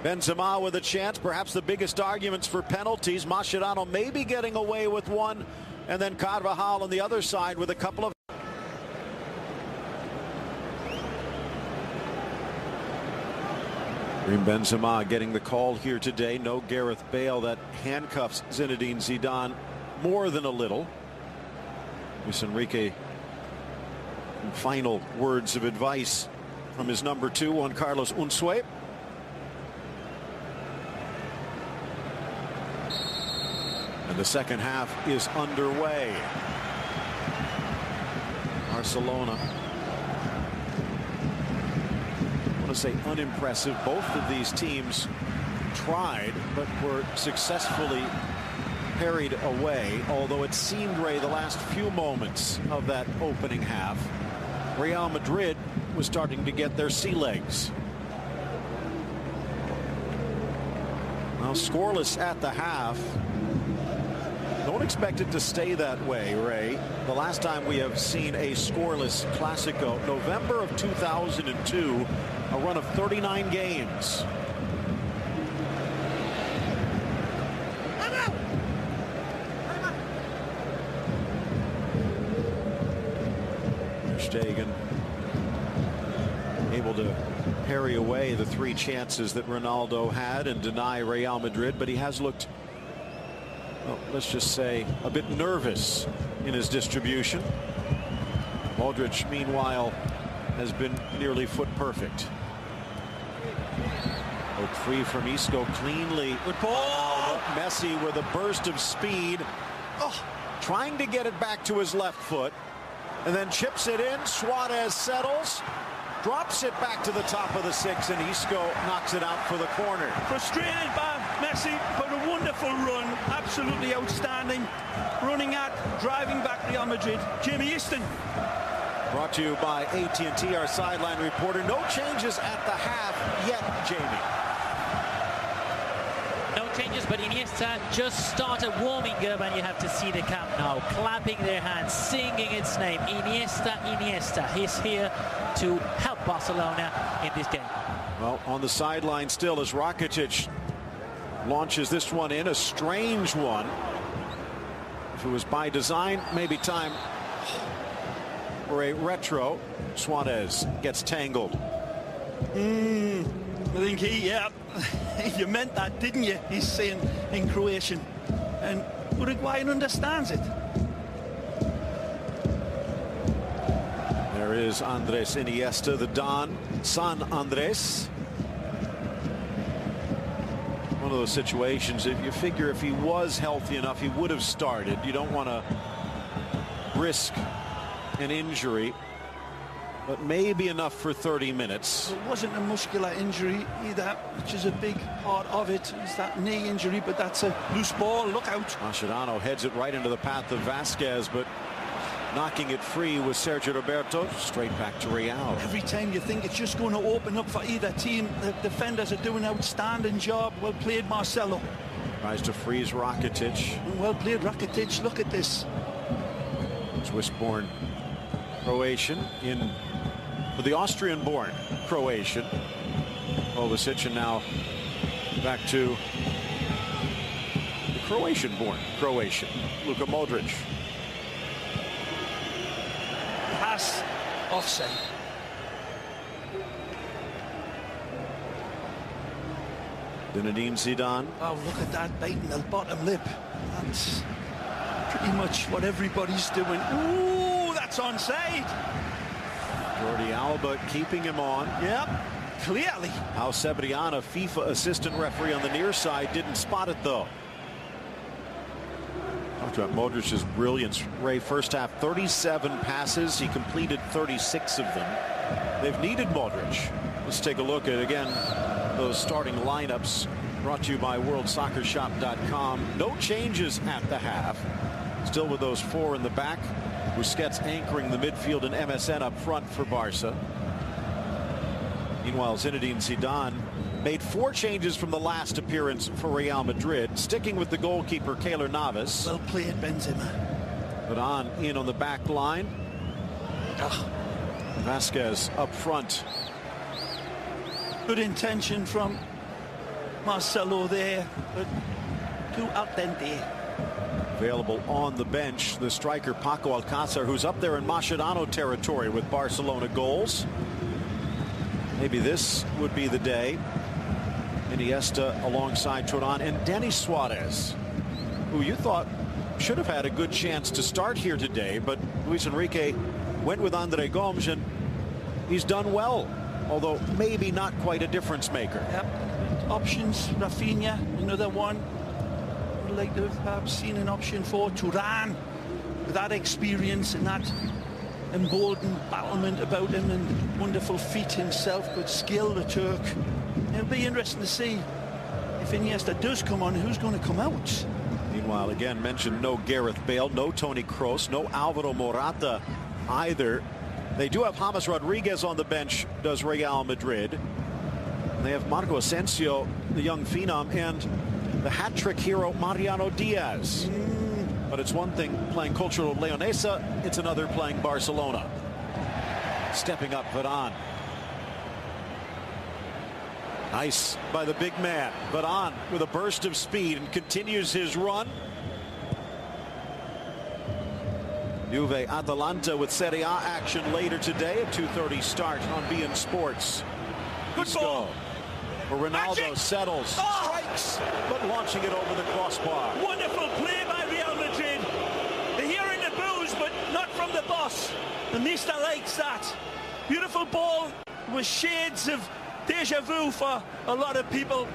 Benzema with a chance, perhaps the biggest arguments for penalties. Mascherano maybe getting away with one, and then Carvajal on the other side with a couple of. Karim Benzema getting the call here today. No Gareth Bale. That handcuffs Zinedine Zidane more than a little. Luis Enrique, final words of advice from his number 2, Juan Carlos Unzué. And The second half is underway. Barcelona, I want to say unimpressive. Both of these teams tried but were successfully parried away, although it seemed, Ray, the last few moments of that opening half, Real Madrid was starting to get their sea legs. Now scoreless at the half. Don't expect it to stay that way, Ray. The last time we have seen a scoreless Clásico, November of 2002, a run of 39 games. Stegen able to parry away the 3 chances that Ronaldo had and deny Real Madrid, but he has looked, well, let's just say, a bit nervous in his distribution. Modric, meanwhile, has been nearly foot perfect. Broke free from Isco cleanly. Good ball. Messi with a burst of speed. Oh, trying to get it back to his left foot. And then chips it in. Suarez settles. Drops it back to the top of the 6, and Isco knocks it out for the corner. Frustrated by Messi, but a wonderful run. Absolutely outstanding. Running at, driving back Real Madrid. Jamie Easton. Brought to you by AT&T, our sideline reporter. No changes at the half yet, Jamie. No changes, but Iniesta just started warming up, and you have to see the Camp Nou clapping their hands, singing its name. Iniesta, Iniesta. He's here to help Barcelona in this game. Well, on the sideline still as Rakitic launches this one in, a strange one. If it was by design, maybe time for a retro. Suarez gets tangled. I think you meant that, didn't you? He's saying in Croatian, and Uruguayan understands it. There is Andres Iniesta, the Don, San Andres. One of those situations, if you figure if he was healthy enough, he would have started. You don't want to risk an injury, but maybe enough for 30 minutes. It wasn't a muscular injury either, which is a big part of it. It's that knee injury, but that's a loose ball. Look out. Mascherano heads it right into the path of Vasquez, but knocking it free with Sergio Roberto. Straight back to Real. Every time you think it's just going to open up for either team, the defenders are doing an outstanding job. Well played, Marcelo. Tries to freeze Rakitic. Well played, Rakitic. Look at this. Swiss-born Croatian in for the Austrian-born Croatian. Kovacic, and now back to the Croatian-born Croatian, Luka Modric. Pass offside. Zinedine Zidane. Oh, look at that, biting the bottom lip. That's pretty much what everybody's doing. Ooh, that's onside. Jordi Alba keeping him on. Yep, clearly. How Cebriana, FIFA assistant referee on the near side, didn't spot it though. Talked about Modric's brilliance. Ray, first half 37 passes. He completed 36 of them. They've needed Modric. Let's take a look at, again, those starting lineups brought to you by WorldSoccerShop.com. No changes at the half. Still with those 4 in the back. Busquets anchoring the midfield and MSN up front for Barca. Meanwhile, Zinedine Zidane made 4 changes from the last appearance for Real Madrid, sticking with the goalkeeper Keylor Navas. Well played, Benzema. But in on the back line. Vasquez up front. Good intention from Marcelo there, but too al dente. Available on the bench, the striker Paco Alcácer, who's up there in Mascherano territory with Barcelona goals. Maybe this would be the day. Iniesta alongside Turan and Denis Suarez, who you thought should have had a good chance to start here today, but Luis Enrique went with André Gomes, and he's done well, although maybe not quite a difference maker. Yep. Options, Rafinha, another one. like to have perhaps seen an option for Turan with that experience and that emboldened battlement about him and wonderful feet himself, but skill, the Turk. It'll be interesting to see if Iniesta does come on, who's going to come out. Meanwhile, again, mentioned no Gareth Bale, no Toni Kroos, no Alvaro Morata either. They do have James Rodriguez on the bench, does Real Madrid. They have Marco Asensio, the young phenom, and the hat-trick hero Mariano Diaz. But it's one thing playing Cultural Leonesa, it's another playing Barcelona. Stepping up Varane. Nice by the big man. Varane with a burst of speed and continues his run. Juve Atalanta with Serie A action later today at 2:30 start on beIN Sports. Good ball. Ronaldo Magic. settles, strikes, but launching it over the crossbar. Wonderful play by Real Madrid. They're hearing the boos, but not from the boss. The Mister likes that. Beautiful ball with shades of deja vu for a lot of people.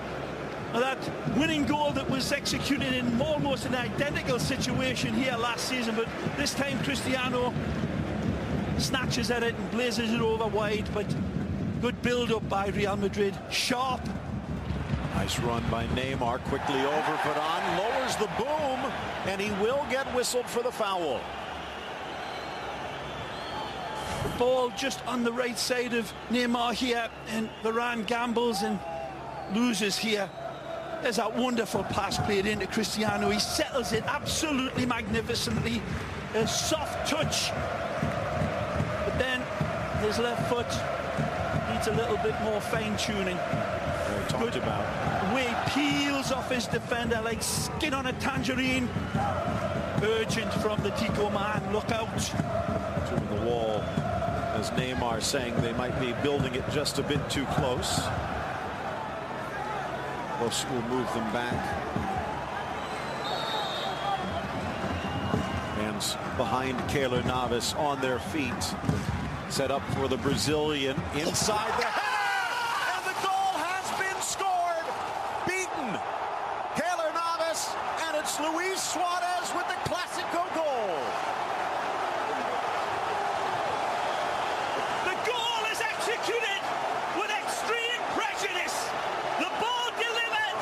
That winning goal that was executed in almost an identical situation here last season, but this time Cristiano snatches at it and blazes it over wide, but good build-up by Real Madrid. Sharp. Nice run by Neymar, quickly over Varane, lowers the boom, and he will get whistled for the foul. The ball just on the right side of Neymar here, and Varane gambles and loses here. There's that wonderful pass played into Cristiano. He settles it absolutely magnificently. A soft touch, but then his left foot needs a little bit more fine-tuning. Talked about. The way he peels off his defender like skin on a tangerine. Urgent from the Tico man. Look out. To the wall, as Neymar saying they might be building it just a bit too close. We'll move them back. Hands behind Keylor Navas on their feet. Set up for the Brazilian inside the header, and the goal has been scored. Beaten. Keylor Navas, and it's Luis Suarez with the Clásico goal. The goal is executed with extreme prejudice. The ball delivered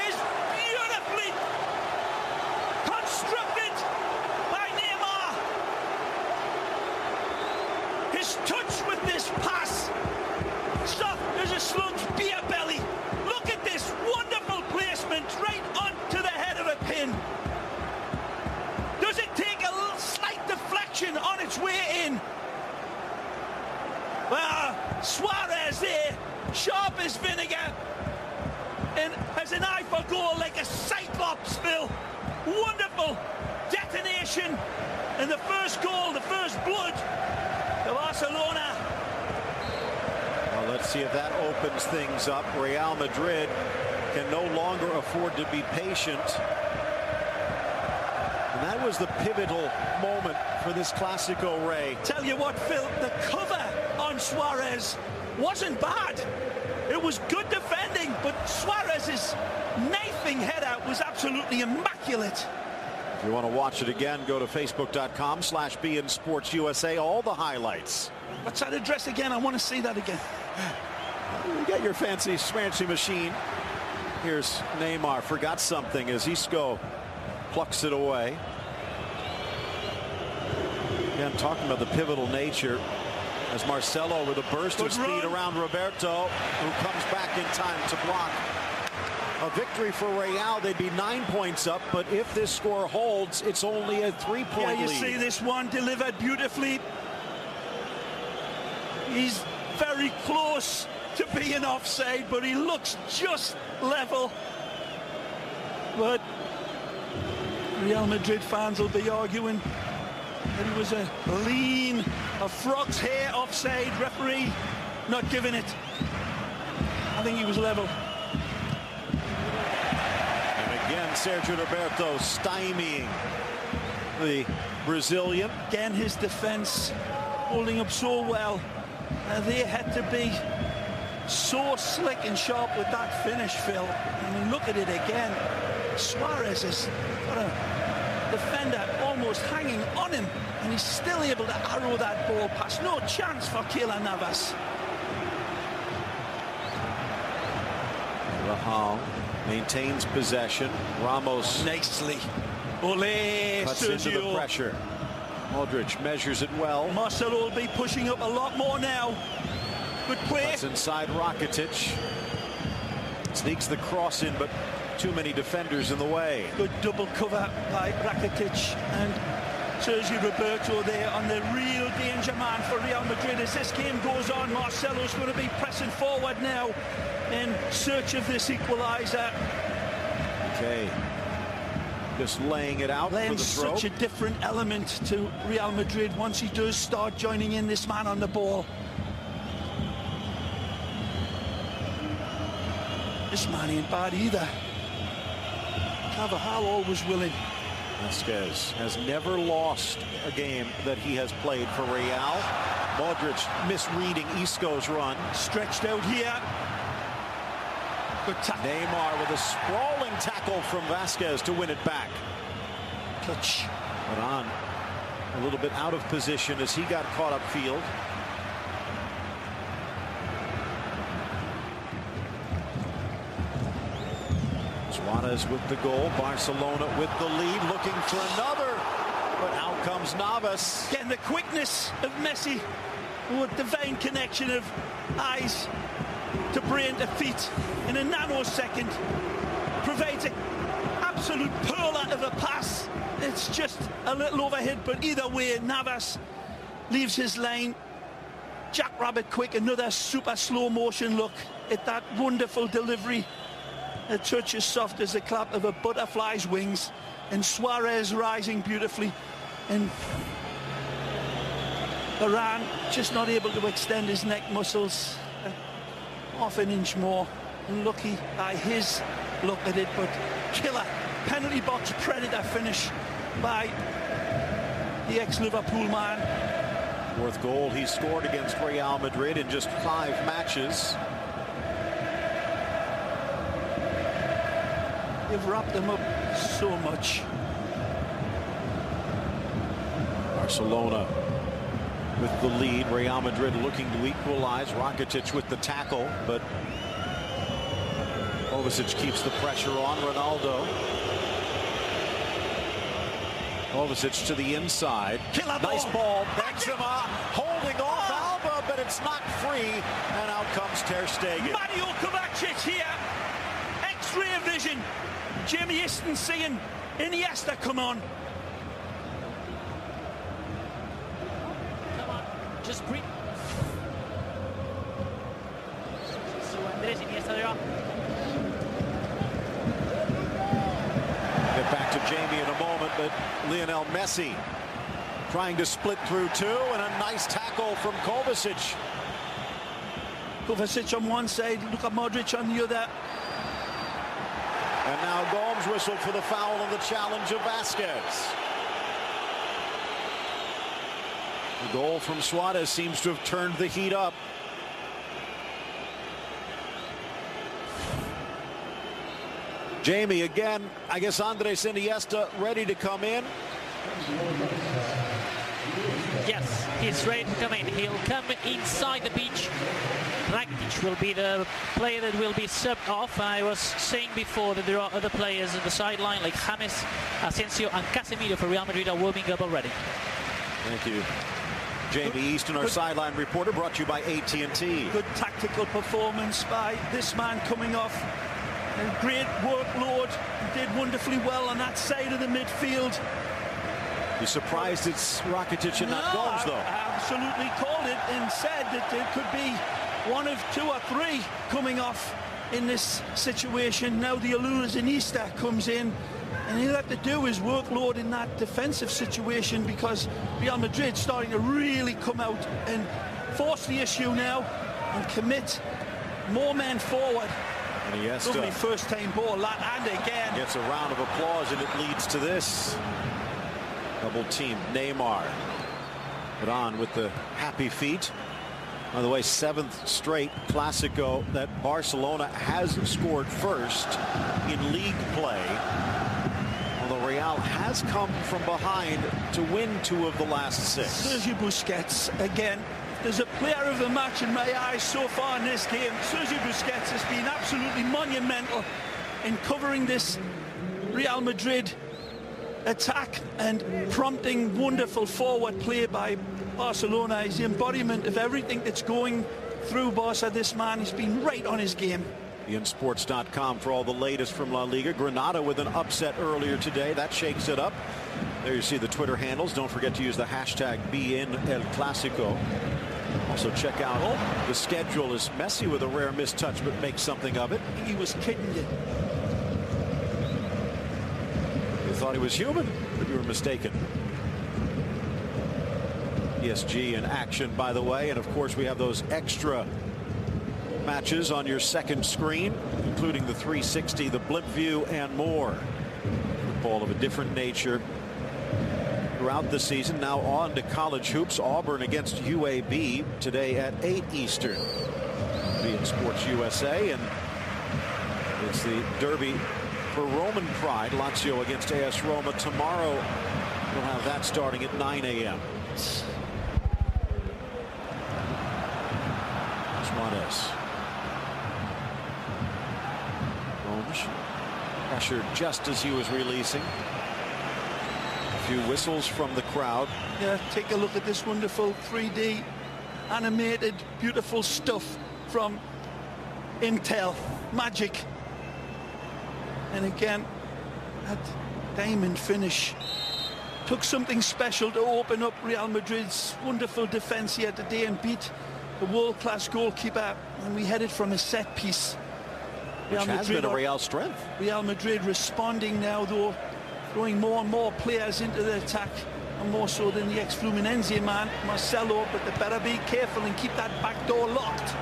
is beautifully constructed by Neymar. His touch with this pass, soft as a slug's beer belly. Look at this wonderful placement right onto the head of a pin. Does it take a little slight deflection on its way in? Well, Suarez there, sharp as vinegar, and has an eye for goal like a cyclops, Phil. Wonderful detonation, and the first goal, the first blood to Barcelona. Well, let's see if that opens things up. Real Madrid can no longer afford to be patient. And that was the pivotal moment for this Clásico, Ray. Tell you what, Phil, the cover on Suarez wasn't bad. It was good defending, but Suarez's knifing header was absolutely immaculate. If you want to watch it again, go to facebook.com/beIN Sports USA. All the highlights. What's that address again? I want to see that again. You got your fancy machine. Here's Neymar. Forgot something as Isco plucks it away. Again, talking about the pivotal nature. As Marcelo with a burst of speed around Roberto, who comes back in time to block. A victory for Real. They'd be 9 points up, but if this score holds, it's only a 3-point lead. Yeah, you see this one delivered beautifully. He's very close to being offside, but he looks just level. But Real Madrid fans will be arguing that he was a frog's hair offside. Referee not giving it. I think he was level. And again, Sergio Roberto stymieing the Brazilian. Again, his defense holding up so well. They had to be so slick and sharp with that finish, Phil. I mean, look at it again. Suarez has got a defender almost hanging on him, and he's still able to arrow that ball past. No chance for Keylor Navas. Rahal maintains possession. Ramos Nicely. Ole, cuts Sergio. into the pressure. Modric measures it well. Marcelo will be pushing up a lot more now. Good play. That's inside Rakitic. Sneaks the cross in, but too many defenders in the way. Good double cover by Rakitic and Sergio Roberto there on the real danger man for Real Madrid. As this game goes on, Marcelo's going to be pressing forward now in search of this equaliser. Okay. Just laying it out for the throw. Such a different element to Real Madrid once he does start joining in this man on the ball. This man ain't bad either. Carvajal always willing. Vasquez has never lost a game that he has played for Real. Modric misreading Isco's run. Stretched out here. Good tackle. Neymar with a sprawling tackle from Vasquez to win it back. Touch. But on a little bit out of position as he got caught upfield. Suarez with the goal. Barcelona with the lead, looking for another. But out comes Navas. Getting the quickness of Messi with divine connection of eyes to brain to feet in a nanosecond. Provides an absolute pearler of a pass. It's just a little overhead, but either way, Navas leaves his line. Jackrabbit quick, another super slow motion look at that wonderful delivery. A touch as soft as the clap of a butterfly's wings, and Suarez rising beautifully, and Varane just not able to extend his neck muscles half an inch more. Unlucky by his look at it, but killer penalty box predator finish by the ex-Liverpool man. Fourth goal he scored against Real Madrid in just 5 matches. They've wrapped them up so much. Barcelona with the lead. Real Madrid looking to equalize. Rakitic with the tackle, but Kovacic keeps the pressure on Ronaldo. Kovacic to the inside. Nice ball. Benzema holding off Alba, but it's not free, and out comes Ter Stegen. Mario Kovacic here. X-ray vision. Jamie Easton seeing Iniesta come on. Come on, just breathe. Andrés Iniesta there. Get back to Jamie in a moment, but Lionel Messi trying to split through 2, and a nice tackle from Kovacic. Kovacic on one side, Luka Modric on the other. And now Gomes whistled for the foul on the challenge of Vasquez. The goal from Suarez seems to have turned the heat up. Jamie again, I guess Andrés Iniesta ready to come in. Yes, he's ready to come in. He'll come inside the pitch. Rakitic will be the player that will be subbed off. I was saying before that there are other players on the sideline like James, Asensio and Casemiro for Real Madrid are warming up already. Thank you. Jamie Easton, our sideline reporter, brought to you by AT&T. Good tactical performance by this man coming off. A great workload. He did wonderfully well on that side of the midfield. You surprised it's Rakitic and not Gomes, though? I absolutely called it and said that it could be one of 2 or 3 coming off in this situation. Now the Alunas Iniesta comes in, and he'll have to do his workload in that defensive situation, because Real Madrid starting to really come out and force the issue now and commit more men forward. Iniesta. Lovely first time ball, and again. Gets a round of applause, and it leads to this. Double team. Neymar. Put on with the happy feet. By the way, 7th straight Clásico that Barcelona has scored first in league play. has come from behind to win 2 of the last 6. Sergio Busquets again. There's a player of the match in my eyes so far in this game. Sergio Busquets has been absolutely monumental in covering this Real Madrid attack and prompting wonderful forward play by Barcelona. He's the embodiment of everything that's going through Barca. This man has been right on his game. BeInSports.com for all the latest from La Liga. Granada with an upset earlier today. That shakes it up. There you see the Twitter handles. Don't forget to use the hashtag #BeInElClásico. Also check out the schedule. Is Messi with a rare mistouch but makes something of it. He was kidding you. You thought he was human, but you were mistaken. PSG in action, by the way, and of course we have those extra matches on your second screen, including the 360, the blimp view, and more. Football of a different nature throughout the season. Now on to college hoops. Auburn against UAB today at 8 Eastern. beIN Sports USA, and it's the derby for Roman pride. Lazio against AS Roma tomorrow. We'll have that starting at 9 a.m. Suarez. Gomes pressured just as he was releasing. A few whistles from the crowd. Yeah, take a look at this wonderful 3D animated beautiful stuff from Intel. Magic. And again, that diamond finish took something special to open up Real Madrid's wonderful defense here today and beat the world-class goalkeeper, and we headed from a set piece. Which has been a Real strength. Real Madrid responding now, though, throwing more and more players into the attack, and more so than the ex-Fluminense man, Marcelo, but they better be careful and keep that back door locked.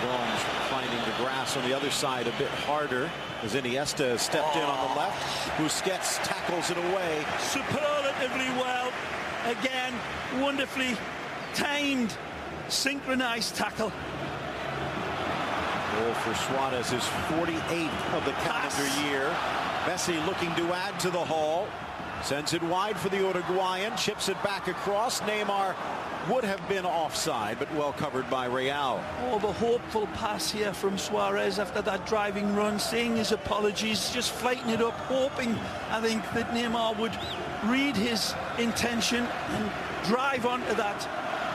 Gomes finding the grass on the other side a bit harder as Iniesta stepped in on the left. Busquets tackles it away. Superlatively well. Again, wonderfully timed, synchronized tackle. Goal for Suarez, his 48th of the calendar year. Messi looking to add to the haul. Sends it wide for the Uruguayan. Chips it back across. Neymar would have been offside, but well covered by Real. Oh, the hopeful pass here from Suarez after that driving run, saying his apologies, just flighting it up, hoping, I think, that Neymar would read his intention and drive onto that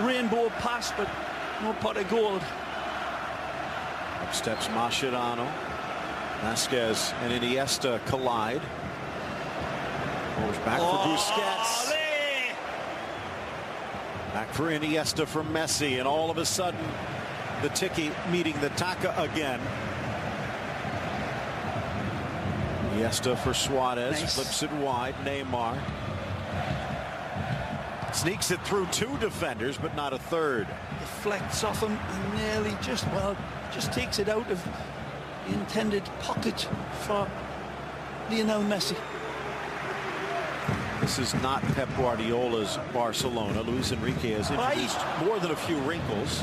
rainbow pass, but no pot of gold. Up steps Mascherano. Vasquez and Iniesta collide. Goes back for Busquets. Back for Iniesta from Messi, and all of a sudden the Tiki meeting the Taka again. Iniesta for Suarez. Nice. Flips it wide. Neymar sneaks it through 2 defenders, but not a third. Deflects off him and nearly just takes it out of the intended pocket for Lionel Messi. This is not Pep Guardiola's Barcelona. Luis Enrique has introduced more than a few wrinkles,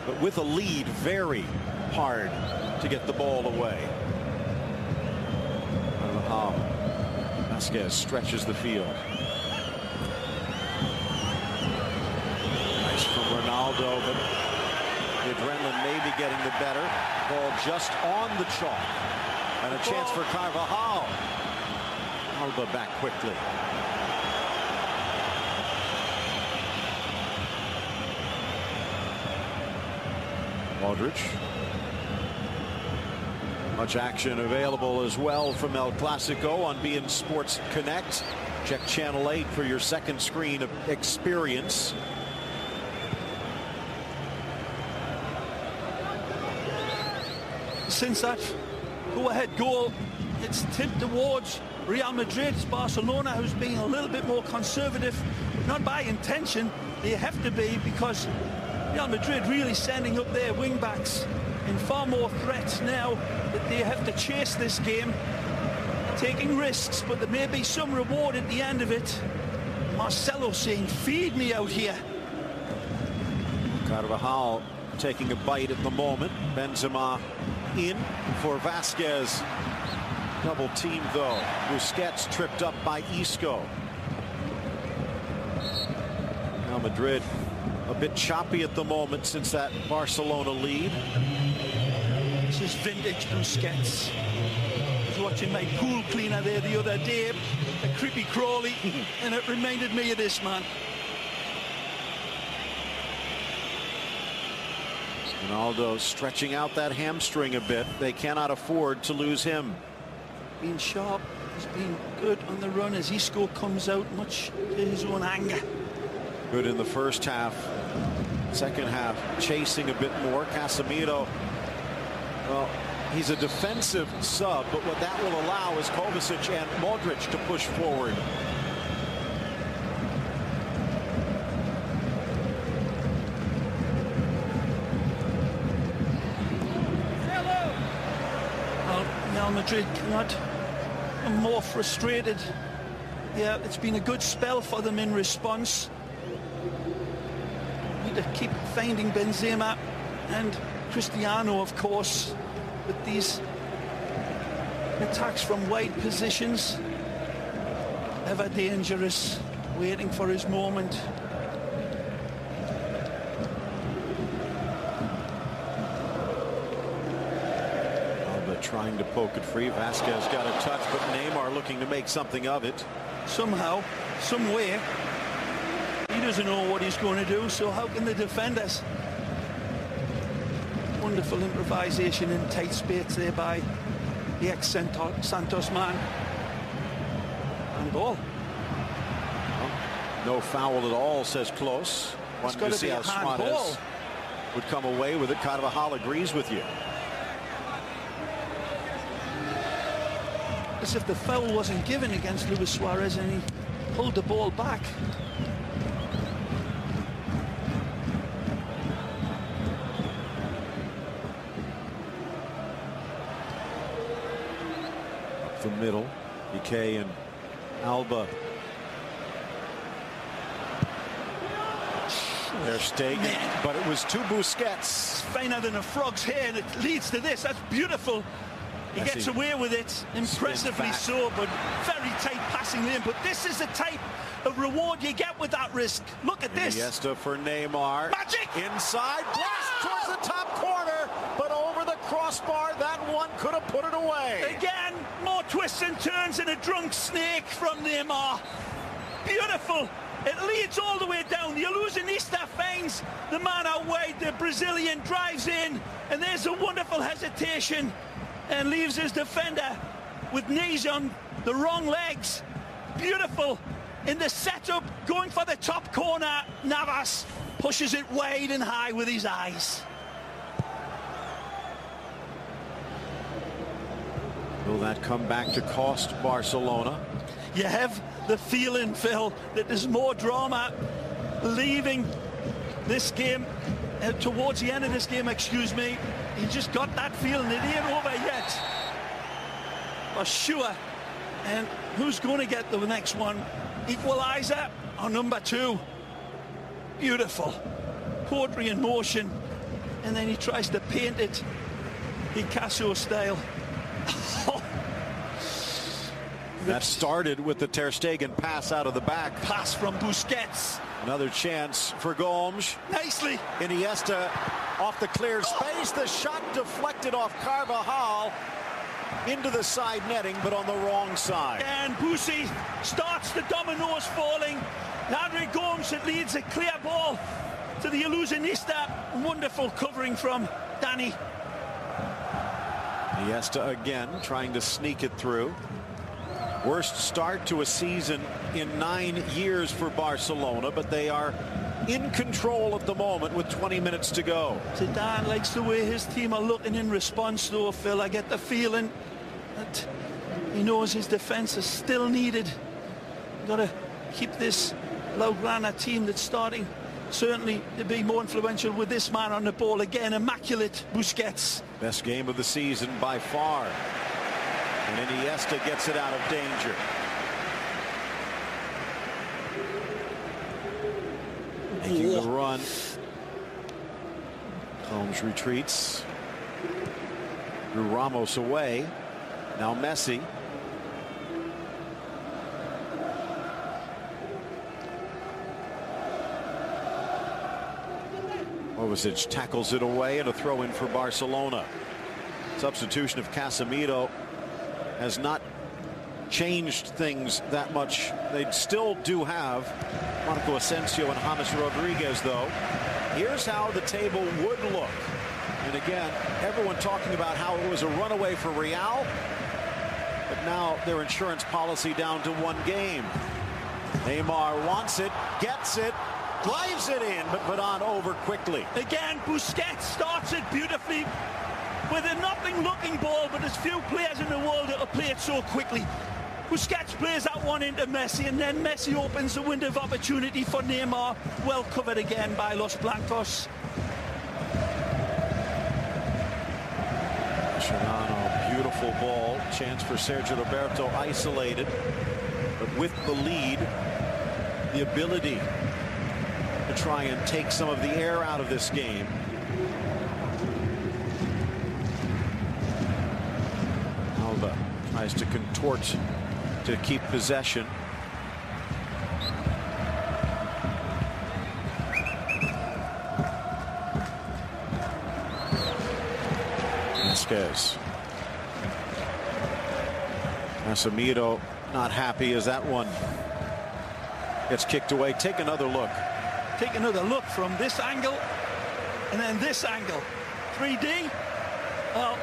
but with a lead, very hard to get the ball away. I don't know how Vasquez stretches the field. Nice from Ronaldo, but the adrenaline may be getting the better. Ball just on the chalk, and a chance for Carvajal. Alba back quickly. Modric. Much action available as well from El Clasico on beIN Sports Connect. Check Channel 8 for your second screen of experience. Since that go-ahead goal, it's tipped towards Real Madrid. Barcelona, who's being a little bit more conservative, not by intention. They have to be, because Real Madrid really sending up their wing-backs in far more threats now that they have to chase this game, taking risks, but there may be some reward at the end of it. Marcelo saying, feed me out here. Carvajal taking a bite at the moment. Benzema in for Vasquez. Double team though. Busquets tripped up by Isco. Now Madrid a bit choppy at the moment since that Barcelona lead. This is vintage Busquets. I was watching my pool cleaner there the other day, a creepy crawly, and it reminded me of this man. Ronaldo stretching out that hamstring a bit. They cannot afford to lose him. Being sharp, he's been good on the run as Isco comes out, much to his own anger. Good in the first half. Second half, chasing a bit more. Casemiro, well, he's a defensive sub, but what that will allow is Kovacic and Modric to push forward. Real Madrid cannot be more frustrated. Yeah, it's been a good spell for them in response. Need to keep finding Benzema and Cristiano, of course, with these attacks from wide positions. Ever dangerous, waiting for his moment. Trying to poke it free. Vasquez got a touch, but Neymar looking to make something of it. Somehow, some way, he doesn't know what he's going to do, so how can the defenders? Wonderful improvisation in tight space there by the ex-Santos man. And ball. Well, no foul at all, says Close. Wanted to see how Suarez would come away with it. Carvajal agrees with you. As if the foul wasn't given against Luis Suarez and he pulled the ball back. Up the middle, Piqué and Alba. They're staying, but it was to Busquets. It's finer than a frog's hair, and it leads to this. That's beautiful. He gets away with it, impressively so, but very tight passing lane. But this is the type of reward you get with that risk. Look at this. Iniesta for Neymar. Magic! Inside, blast towards the top corner, but over the crossbar, that one could have put it away. Again, more twists and turns and a drunk snake from Neymar. Beautiful. It leads all the way down. The illusionista finds the man out wide. The Brazilian drives in, and there's a wonderful hesitation. And leaves his defender with knees on the wrong legs. Beautiful in the setup, going for the top corner. Navas pushes it wide and high with his eyes. Will that come back to cost Barcelona? You have the feeling, Phil, that there's more drama leaving this game, towards the end of this game, excuse me. You just got that feeling. It ain't over yet. For sure. And who's going to get the next one? Equalizer or number two? Beautiful. Poetry in motion. And then he tries to paint it Picasso style. That started with the Ter Stegen pass out of the back. Pass from Busquets. Another chance for Gomes. Nicely. Iniesta off the clear space. The shot deflected off Carvajal into the side netting, but on the wrong side. And Busi starts the dominoes falling. Andre Gomes, it leads a clear ball to the illusionista. Wonderful covering from Danny. Iniesta again trying to sneak it through. Worst start to a season in 9 years for Barcelona, but they are in control at the moment with 20 minutes to go. Zidane likes the way his team are looking in response, though, Phil. I get the feeling that he knows his defense is still needed. You've got to keep this Blaugrana team that's starting certainly to be more influential with this man on the ball. Again, immaculate Busquets. Best game of the season by far. And Iniesta gets it out of danger. Making the run. Holmes retreats. Drew Ramos away. Now Messi. Kovacic tackles it away, and a throw in for Barcelona. Substitution of Casemiro has not changed things that much. They still do have Marco Asensio and James Rodriguez, though. Here's how the table would look. And again, everyone talking about how it was a runaway for Real, but now their insurance policy down to 1 game. Neymar wants it, gets it, drives it in, but Varane over quickly. Again, Busquets starts it beautifully with a nothing-looking ball, but there's few players in the world that will play it so quickly. Busquets plays that one into Messi, and then Messi opens the window of opportunity for Neymar. Well covered again by Los Blancos. Mascherano, beautiful ball. Chance for Sergio Roberto, isolated. But with the lead, the ability to try and take some of the air out of this game. Alba tries to contort to keep possession. Vasquez. Casemiro not happy as that one gets kicked away. Take another look. Take another look from this angle, and then this angle. 3D. Well,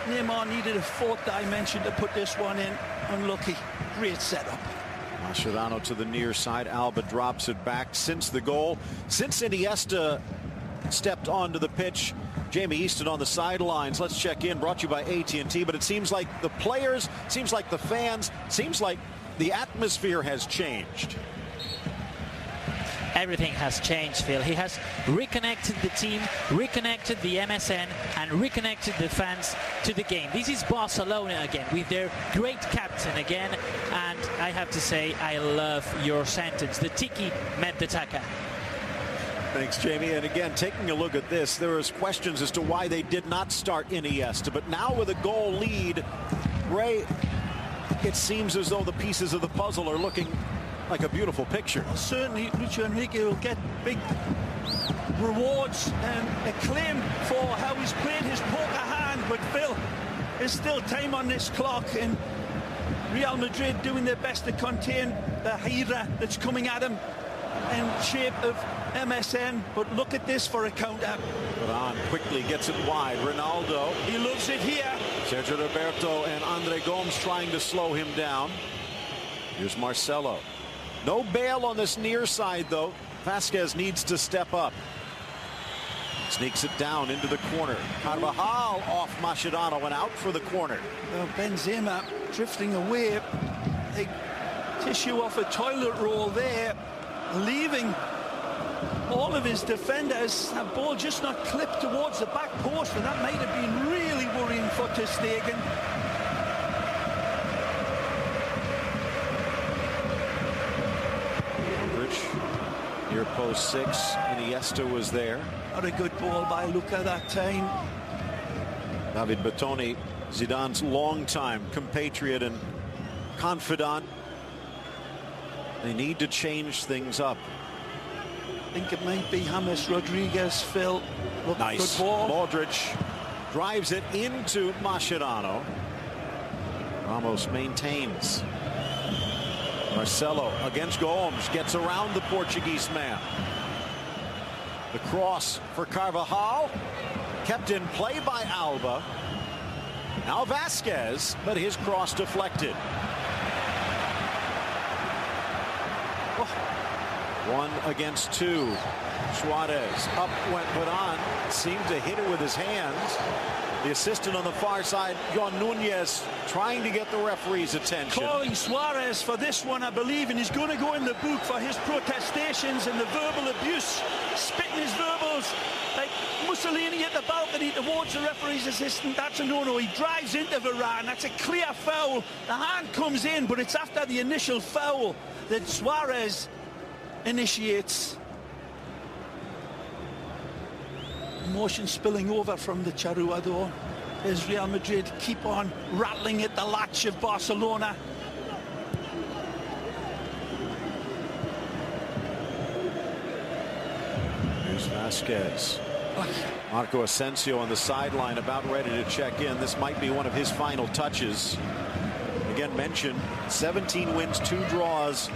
Neymar needed a 4th dimension to put this one in. Unlucky. Great setup. Mascherano to the near side. Alba drops it back. Since the goal, since Iniesta stepped onto the pitch, Jamie Easton on the sidelines. Let's check in. Brought to you by AT&T. But it seems like the players, seems like the fans, seems like the atmosphere has changed. Everything has changed, Phil. He has reconnected the team, reconnected the MSN, and reconnected the fans to the game. This is Barcelona again, with their great captain again. And I have to say, I love your sentence. The tiki met the taka. Thanks, Jamie. And again, taking a look at this, there was questions as to why they did not start Iniesta. But now with a goal lead, Ray, it seems as though the pieces of the puzzle are looking like a beautiful picture. Well, certainly, Lucho Enrique will get big rewards and acclaim for how he's played his poker hand. But Phil, there's still time on this clock, and Real Madrid doing their best to contain the Hydra that's coming at him in shape of MSN. But look at this for a counter. Varane quickly gets it wide. Ronaldo. He loves it here. Sergio Roberto and Andre Gomes trying to slow him down. Here's Marcelo. No bail on this near side, though. Vasquez needs to step up. Sneaks it down into the corner. Carvajal off Mascherano and out for the corner. Well, Benzema drifting away. A tissue off a toilet roll there, leaving all of his defenders. That ball just not clipped towards the back post, and that might have been really worrying for ter Stegen. Near post 6, Iniesta was there. Not a good ball by Luka that time. David Bertoni, Zidane's longtime compatriot and confidant. They need to change things up. I think it might be James Rodriguez, Phil. Look, nice. Good ball. Modric drives it into Mascherano. Ramos maintains. Marcelo against Gomes, gets around the Portuguese man. The cross for Carvajal, kept in play by Alba. Now Vasquez, but his cross deflected. Oh. 1 against 2. Suarez, up went Varane, seemed to hit it with his hands. The assistant on the far side, Jon Nunez, trying to get the referee's attention. Calling Suarez for this one, I believe, and he's going to go in the book for his protestations and the verbal abuse, spitting his verbals like Mussolini at the balcony towards the referee's assistant. That's a no-no. He drives into Varane. That's a clear foul. The hand comes in, but it's after the initial foul that Suarez initiates. Emotion spilling over from the Charrua, though. as Real Madrid keep on rattling at the latch of Barcelona. Here's Vasquez. Marco Asensio on the sideline, about ready to check in. This might be one of his final touches. Again, mentioned 17 wins, 2 draws,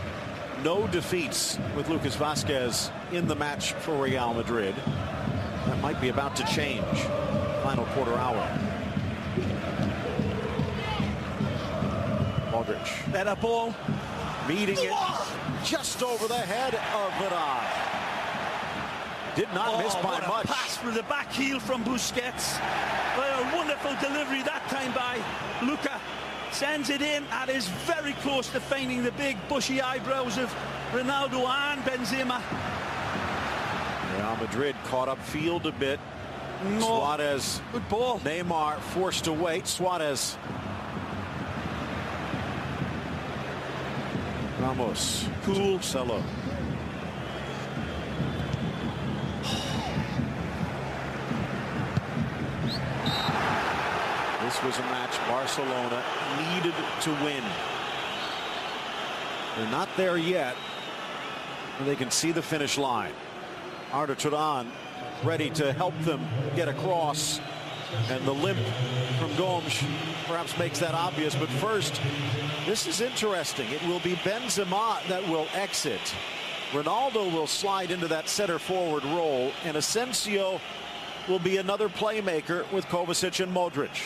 no defeats with Lucas Vasquez in the match for Real Madrid. That might be about to change. Final quarter hour. Modric. Better ball. Meeting it just over the head of Vidal. Did not miss by what a much. Pass through the back heel from Busquets. Well, a wonderful delivery that time by Luka. Sends it in. That is very close to finding the big bushy eyebrows of Ronaldo and Benzema. Real Madrid caught up field a bit. Suarez. Good ball. Neymar forced to wait. Suarez. Ramos. Cool. Marcelo. This was a match Barcelona needed to win. They're not there yet, but they can see the finish line. Arda Turan ready to help them get across, and the limp from Gomes perhaps makes that obvious. But first, this is interesting. It will be Benzema that will exit. Ronaldo will slide into that center forward role, and Asensio will be another playmaker with Kovacic and Modric.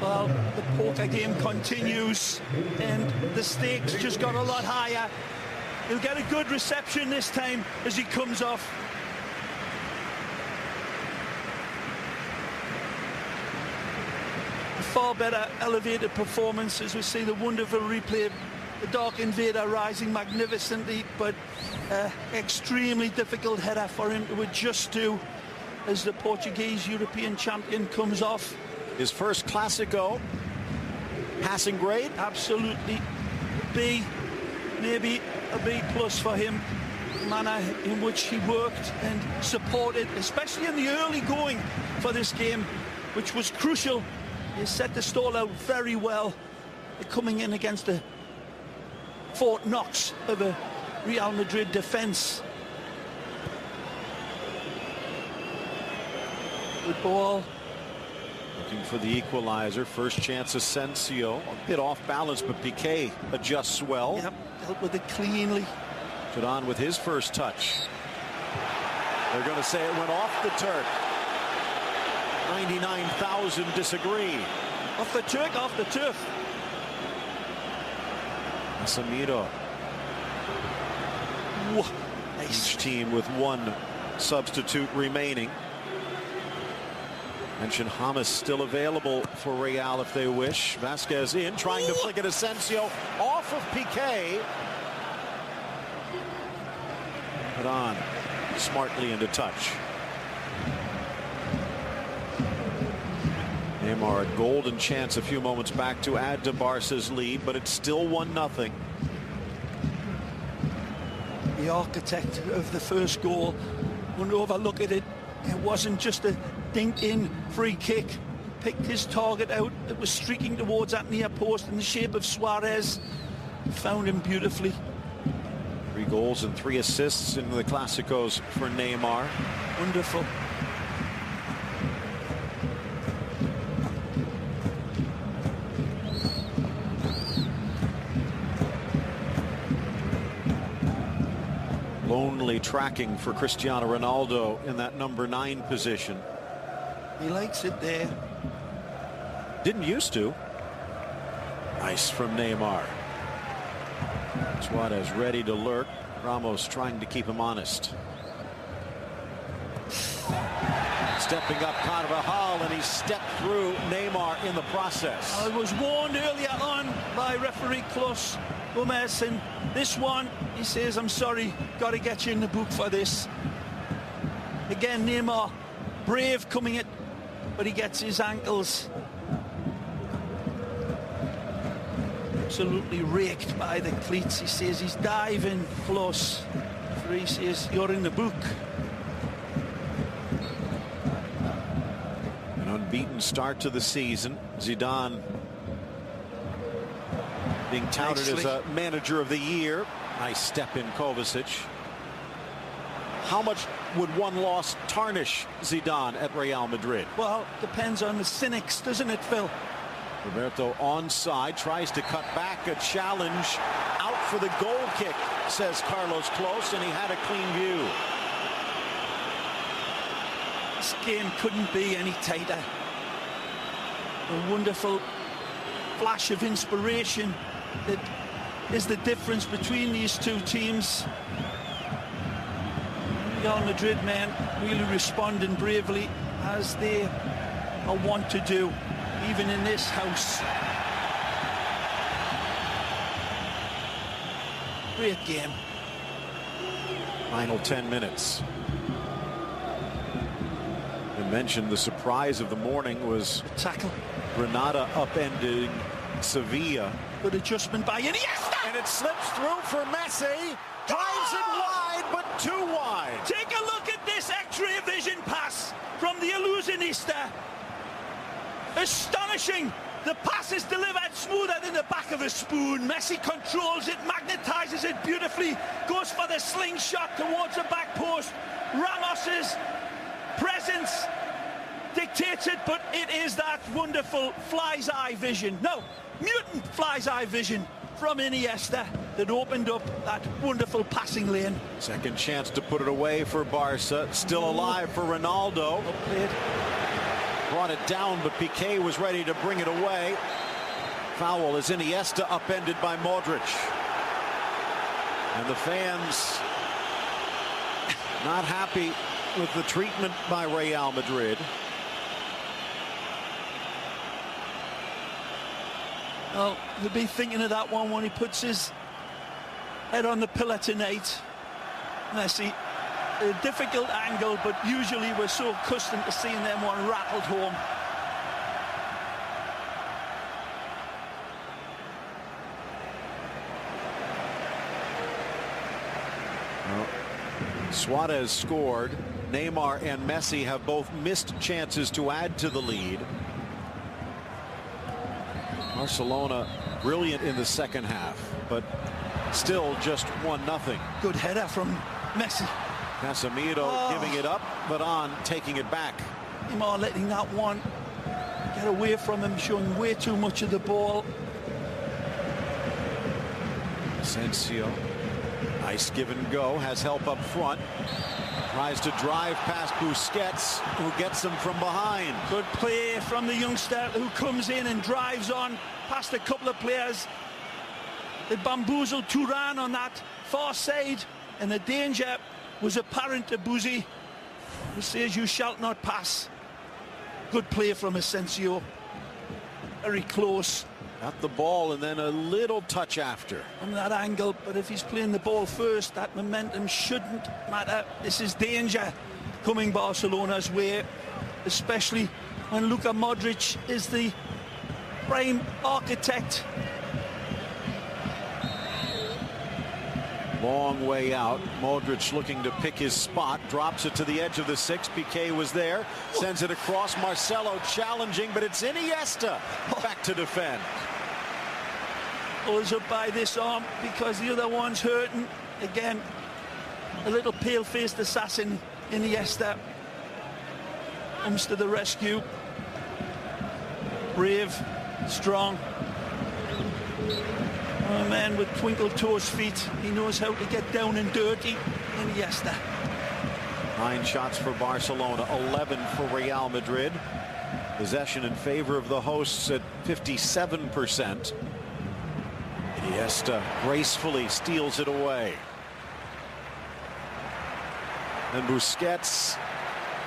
Well, the poker game continues, and the stakes just got a lot higher. He'll get a good reception this time as he comes off. A far better elevated performance as we see the wonderful replay of the Dark Invader rising magnificently, but extremely difficult header for him to adjust to as the Portuguese European champion comes off. His first Clásico. Passing grade? Absolutely. B, maybe a B plus for him. The manner in which he worked and supported, especially in the early going for this game, which was crucial. He set the stall out very well, coming in against the Fort Knox of a Real Madrid defence. Good ball. Looking for the equalizer. First chance, Asensio. A bit off balance, but Piqué adjusts well. Yep, dealt with it cleanly. Turan with his first touch. They're going to say it went off the Turk. 99,000 disagree. Off the Turk, off the turf. Casemiro. Nice. Each team with one substitute remaining. Mention James still available for Real if they wish. Vasquez in, trying to flick it. Asensio off of Piqué. Put on smartly into touch. Neymar a golden chance a few moments back to add to Barca's lead, but it's still 1-0. The architect of the first goal, wouldn't overlook at it. It wasn't just a dink in free kick. Picked his target out. It was streaking towards that near post in the shape of Suarez. Found him beautifully. 3 goals and 3 assists in the Clásicos for Neymar. Wonderful. Lonely tracking for Cristiano Ronaldo in that number 9 position. He likes it there. Didn't used to. Nice from Neymar. Suarez ready to lurk. Ramos trying to keep him honest. Stepping up Carvajal, and he stepped through Neymar in the process. I was warned earlier on by referee Klaus Gomez, and this one, he says, I'm sorry, got to get you in the book for this. Again, Neymar, brave coming it, but he gets his ankles absolutely raked by the cleats. He says he's diving close. Referee says you're in the book. Unbeaten start to the season. Zidane being touted as a manager of the year. Nice step in Kovacic. How much would one loss tarnish Zidane at Real Madrid? Well, depends on the cynics, doesn't it, Phil? Roberto onside, tries to cut back. A challenge out for the goal kick, says Carlos Close, and he had a clean view. This game couldn't be any tighter. A wonderful flash of inspiration that is the difference between these two teams. Real Madrid men really responding bravely as they are wont to do, even in this house. Great game. Final 10 minutes. You mentioned the surprise of the morning was tackle. Granada upending Sevilla. Good adjustment by Iniesta. And it slips through for Messi. Drives it wide, but too wide. Take a look at this X-ray vision pass from the illusionista. Astonishing. The pass is delivered smoother than the back of a spoon. Messi controls it, magnetizes it beautifully, goes for the slingshot towards the back post. Ramos's presence dictates it, but it is that wonderful fly's eye vision. No, mutant fly's eye vision from Iniesta that opened up that wonderful passing lane. Second chance to put it away for Barca. Still alive for Ronaldo. Well played. Brought it down, but Piqué was ready to bring it away. Foul as Iniesta upended by Modric. And the fans not happy with the treatment by Real Madrid. Well, he'll be thinking of that one when he puts his head on the pillar tonight. Messi, a difficult angle, but usually we're so accustomed to seeing them one rattled home. Well, Suarez scored. Neymar and Messi have both missed chances to add to the lead. Barcelona brilliant in the second half, but still just 1-0. Good header from Messi. Casemiro giving it up, but on taking it back. Neymar letting that one get away from him, showing way too much of the ball. Asensio, nice give and go, has help up front. Tries to drive past Busquets, who gets him from behind. Good play from the youngster who comes in and drives on past a couple of players. They bamboozled Turan on that far side, and the danger was apparent to Buzi, who says you shall not pass. Good play from Asensio. Very close. Got the ball and then a little touch after. From that angle, but if he's playing the ball first, that momentum shouldn't matter. This is danger coming Barcelona's way, especially when Luka Modric is the prime architect. Long way out. Modric looking to pick his spot. Drops it to the edge of the 6. Piqué was there. Sends it across. Marcelo challenging, but it's Iniesta back to defend. Pulls up by this arm because the other one's hurting. Again, a little pale-faced assassin, Iniesta, comes to the rescue. Brave, strong. A man with twinkle-toes feet. He knows how to get down and dirty. Iniesta. 9 shots for Barcelona, 11 for Real Madrid. Possession in favor of the hosts at 57%. Iniesta gracefully steals it away. And Busquets,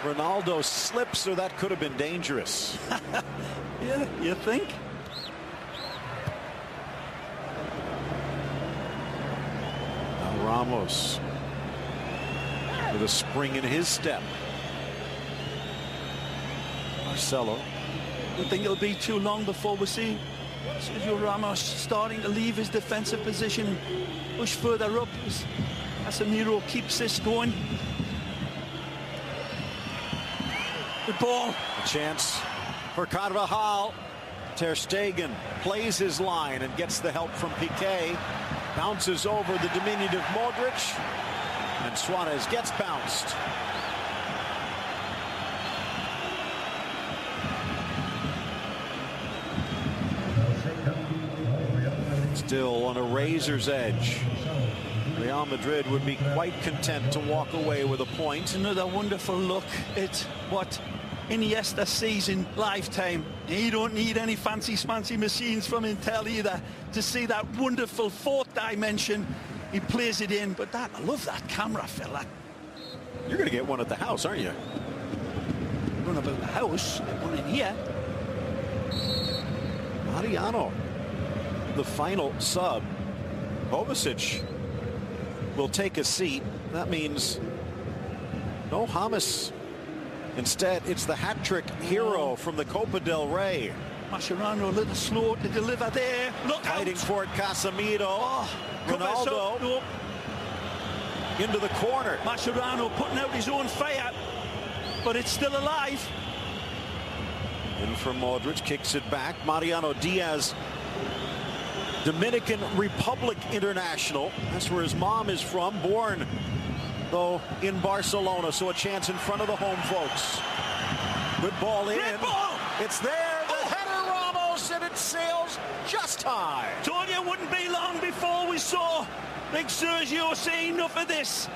Ronaldo slips, or that could have been dangerous. Yeah, you think? Now Ramos with a spring in his step. Marcelo. I think it'll be too long before we see Sergio Ramos starting to leave his defensive position and push further up as Casemiro keeps this going. The ball. A chance for Carvajal. Ter Stegen plays his line and gets the help from Piqué. Bounces over the diminutive Modric. And Suarez gets bounced. Still on a razor's edge. Real Madrid would be quite content to walk away with a point. Another wonderful look at what Iniesta sees in lifetime. You don't need any fancy machines from Intel either to see that wonderful fourth dimension. He plays it in, but I love that camera, fella. You're going to get one at the house, aren't you? Run about the house, one in here. Mariano, the final sub. Kovacic will take a seat. That means no James. Instead, it's the hat-trick hero from the Copa del Rey. Mascherano a little slow to deliver there. Look Fighting out. for it, Casemiro. Oh, Ronaldo no. into the corner. Mascherano putting out his own fire, but it's still alive. In from Modric, kicks it back. Mariano Diaz, Dominican Republic international. That's where his mom is from. Born, though, in Barcelona, so a chance in front of the home folks. Good ball in. Great ball. It's there. The header, Ramos, and it sails just high. Told you it wouldn't be long before we saw big Sergio say enough of this.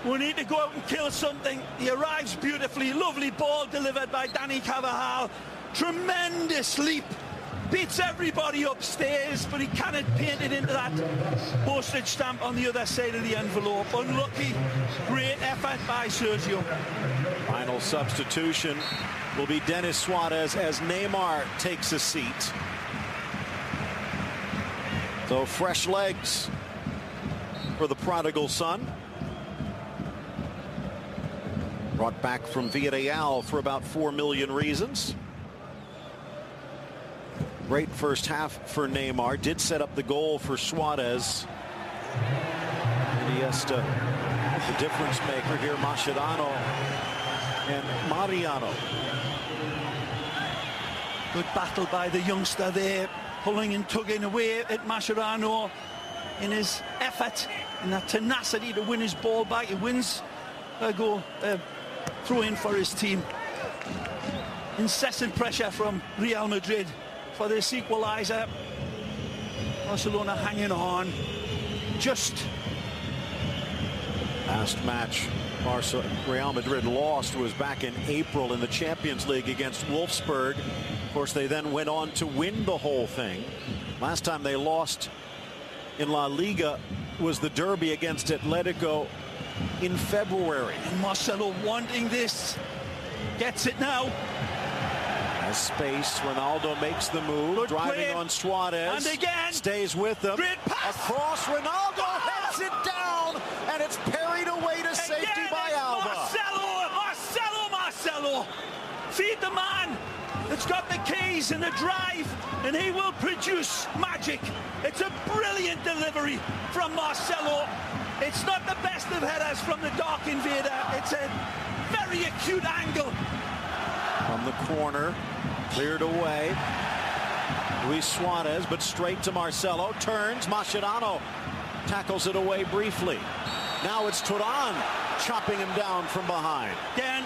We need to go out and kill something. He arrives beautifully. Lovely ball delivered by Dani Carvajal. Tremendous leap. Beats everybody upstairs, but he cannot paint it into that postage stamp on the other side of the envelope. Unlucky. Great effort by Sergio. Final substitution will be Denis Suarez as Neymar takes a seat. So fresh legs for the prodigal son. Brought back from Villarreal for about 4 million reasons. Great first half for Neymar. Did set up the goal for Suarez. Iniesta, the difference maker here, Mascherano and Mariano. Good battle by the youngster there, pulling and tugging away at Mascherano in his effort and that tenacity to win his ball back. He wins a goal, throw in for his team. Incessant pressure from Real Madrid for this equaliser. Barcelona hanging on. Just last match Real Madrid lost was back in April in the Champions League against Wolfsburg. Of course, they then went on to win the whole thing. Last time they lost in La Liga was the derby against Atletico in February. And Marcelo wanting this. Gets it now. Has space. Ronaldo makes the move. Good driving play. on Suarez. And again. Stays with them. Great pass. Across. Ronaldo heads it down. And it's parried away to safety again, by Alba. Marcelo. Feed the man that's got the keys and the drive, and he will produce magic. It's a brilliant delivery from Marcelo. It's not the best of headers from the Dark Invader. It's a very acute angle. From the corner, cleared away. Luis Suarez, but straight to Marcelo. Turns. Mascherano tackles it away briefly. Now it's Turan chopping him down from behind. Again,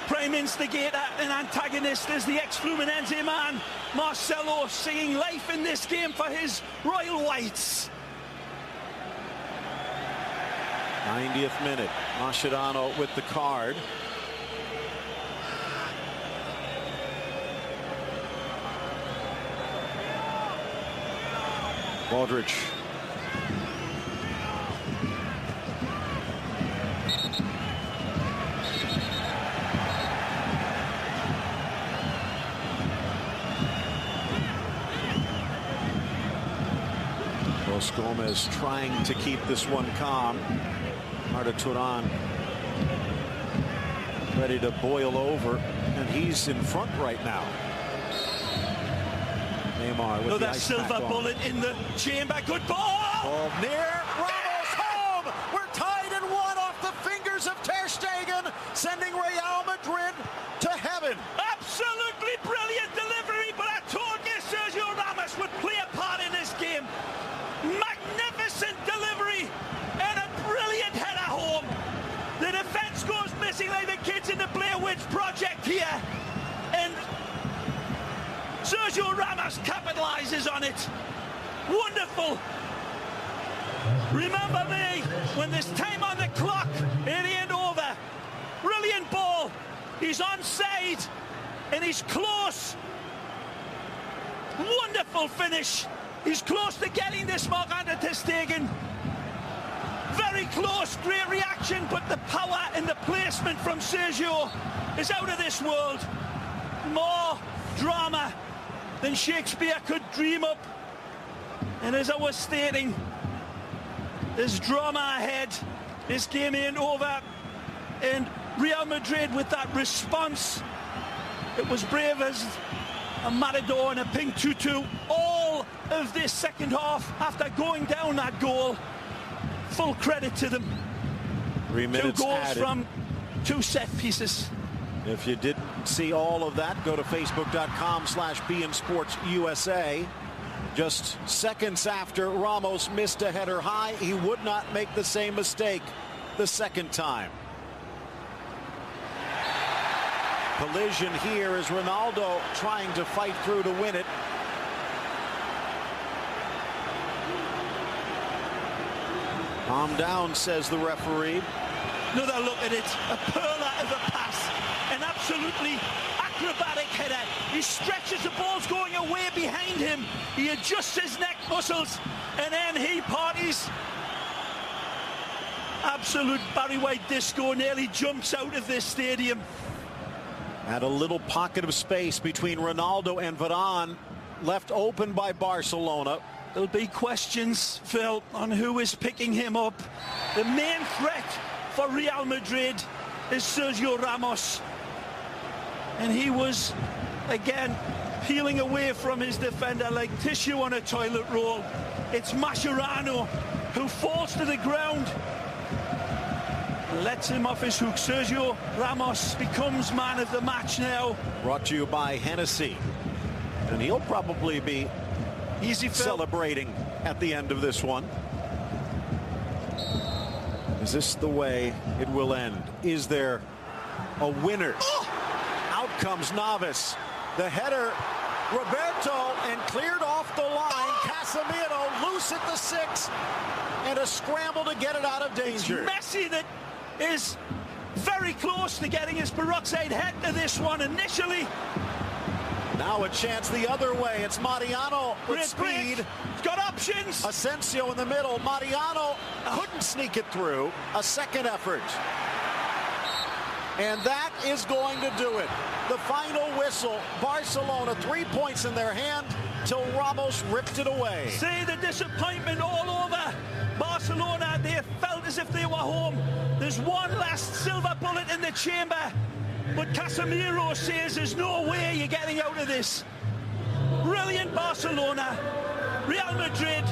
prime instigator and antagonist is the ex-Fluminense man. Marcelo seeing life in this game for his Royal Whites. 90th minute. Mascherano with the card. Modric. Gomez trying to keep this one calm. Arda Turan ready to boil over, and he's in front right now. Neymar with Another the ice silver pack on. bullet in the chamber. Good ball! Ball near. Ramos home! We're tied at 1 off the fingers of Ter Stegen, sending Real Madrid to heaven. Absolutely brilliant delivery Sergio Ramos capitalizes on it. Wonderful. Remember me when there's time on the clock. It ain't over. Brilliant ball. He's onside and he's close. Wonderful finish. He's close to getting this Marc-Andre ter Stegen. Very close, great reaction, but the power and the placement from Sergio is out of this world. More drama than Shakespeare could dream up. And as I was stating, there's drama ahead. This game ain't over. And Real Madrid with that response, it was brave as a matador and a pink tutu. All of this second half after going down that goal. Full credit to them. 3 minutes 2 goals added. from 2 set pieces. If you didn't see all of that, go to facebook.com/BeInSportsUSA. Just seconds after Ramos missed a header high, he would not make the same mistake the second time. Collision here is Ronaldo trying to fight through to win it. Calm down, says the referee. Another look at it. A perler of a pass. An absolutely acrobatic header. He stretches, the ball's going away behind him. He adjusts his neck muscles and then he parties. Absolute Barry White disco, nearly jumps out of this stadium. Had a little pocket of space between Ronaldo and Varane, left open by Barcelona. There'll be questions, Phil, on who is picking him up. The main threat for Real Madrid is Sergio Ramos. And he was, again, peeling away from his defender like tissue on a toilet roll. It's Mascherano who falls to the ground, lets him off his hook. Sergio Ramos becomes man of the match now. Brought to you by Hennessy. And he'll probably be Easy, Phil. Celebrating at the end of this one. Is this the way it will end? Is there a winner? Oh! Out comes Navas. The header, Roberto, and cleared off the line. Casemiro loose at the 6, and a scramble to get it out of danger. Messi that is very close to getting his peroxide head to this one initially. Now a chance the other way. It's Mariano with speed. He's got options. Asensio in the middle. Mariano couldn't sneak it through. A second effort. And that is going to do it. The final whistle. Barcelona 3 points in their hand till Ramos ripped it away. See the disappointment all over Barcelona. They felt as if they were home. There's one last silver bullet in the chamber. But Casemiro says there's no way you're getting out of this. Brilliant Barcelona. Real Madrid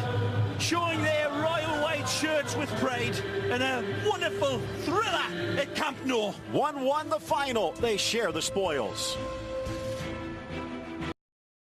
showing their royal white shirts with pride. And a wonderful thriller at Camp Nou. 1-1 the final. They share the spoils.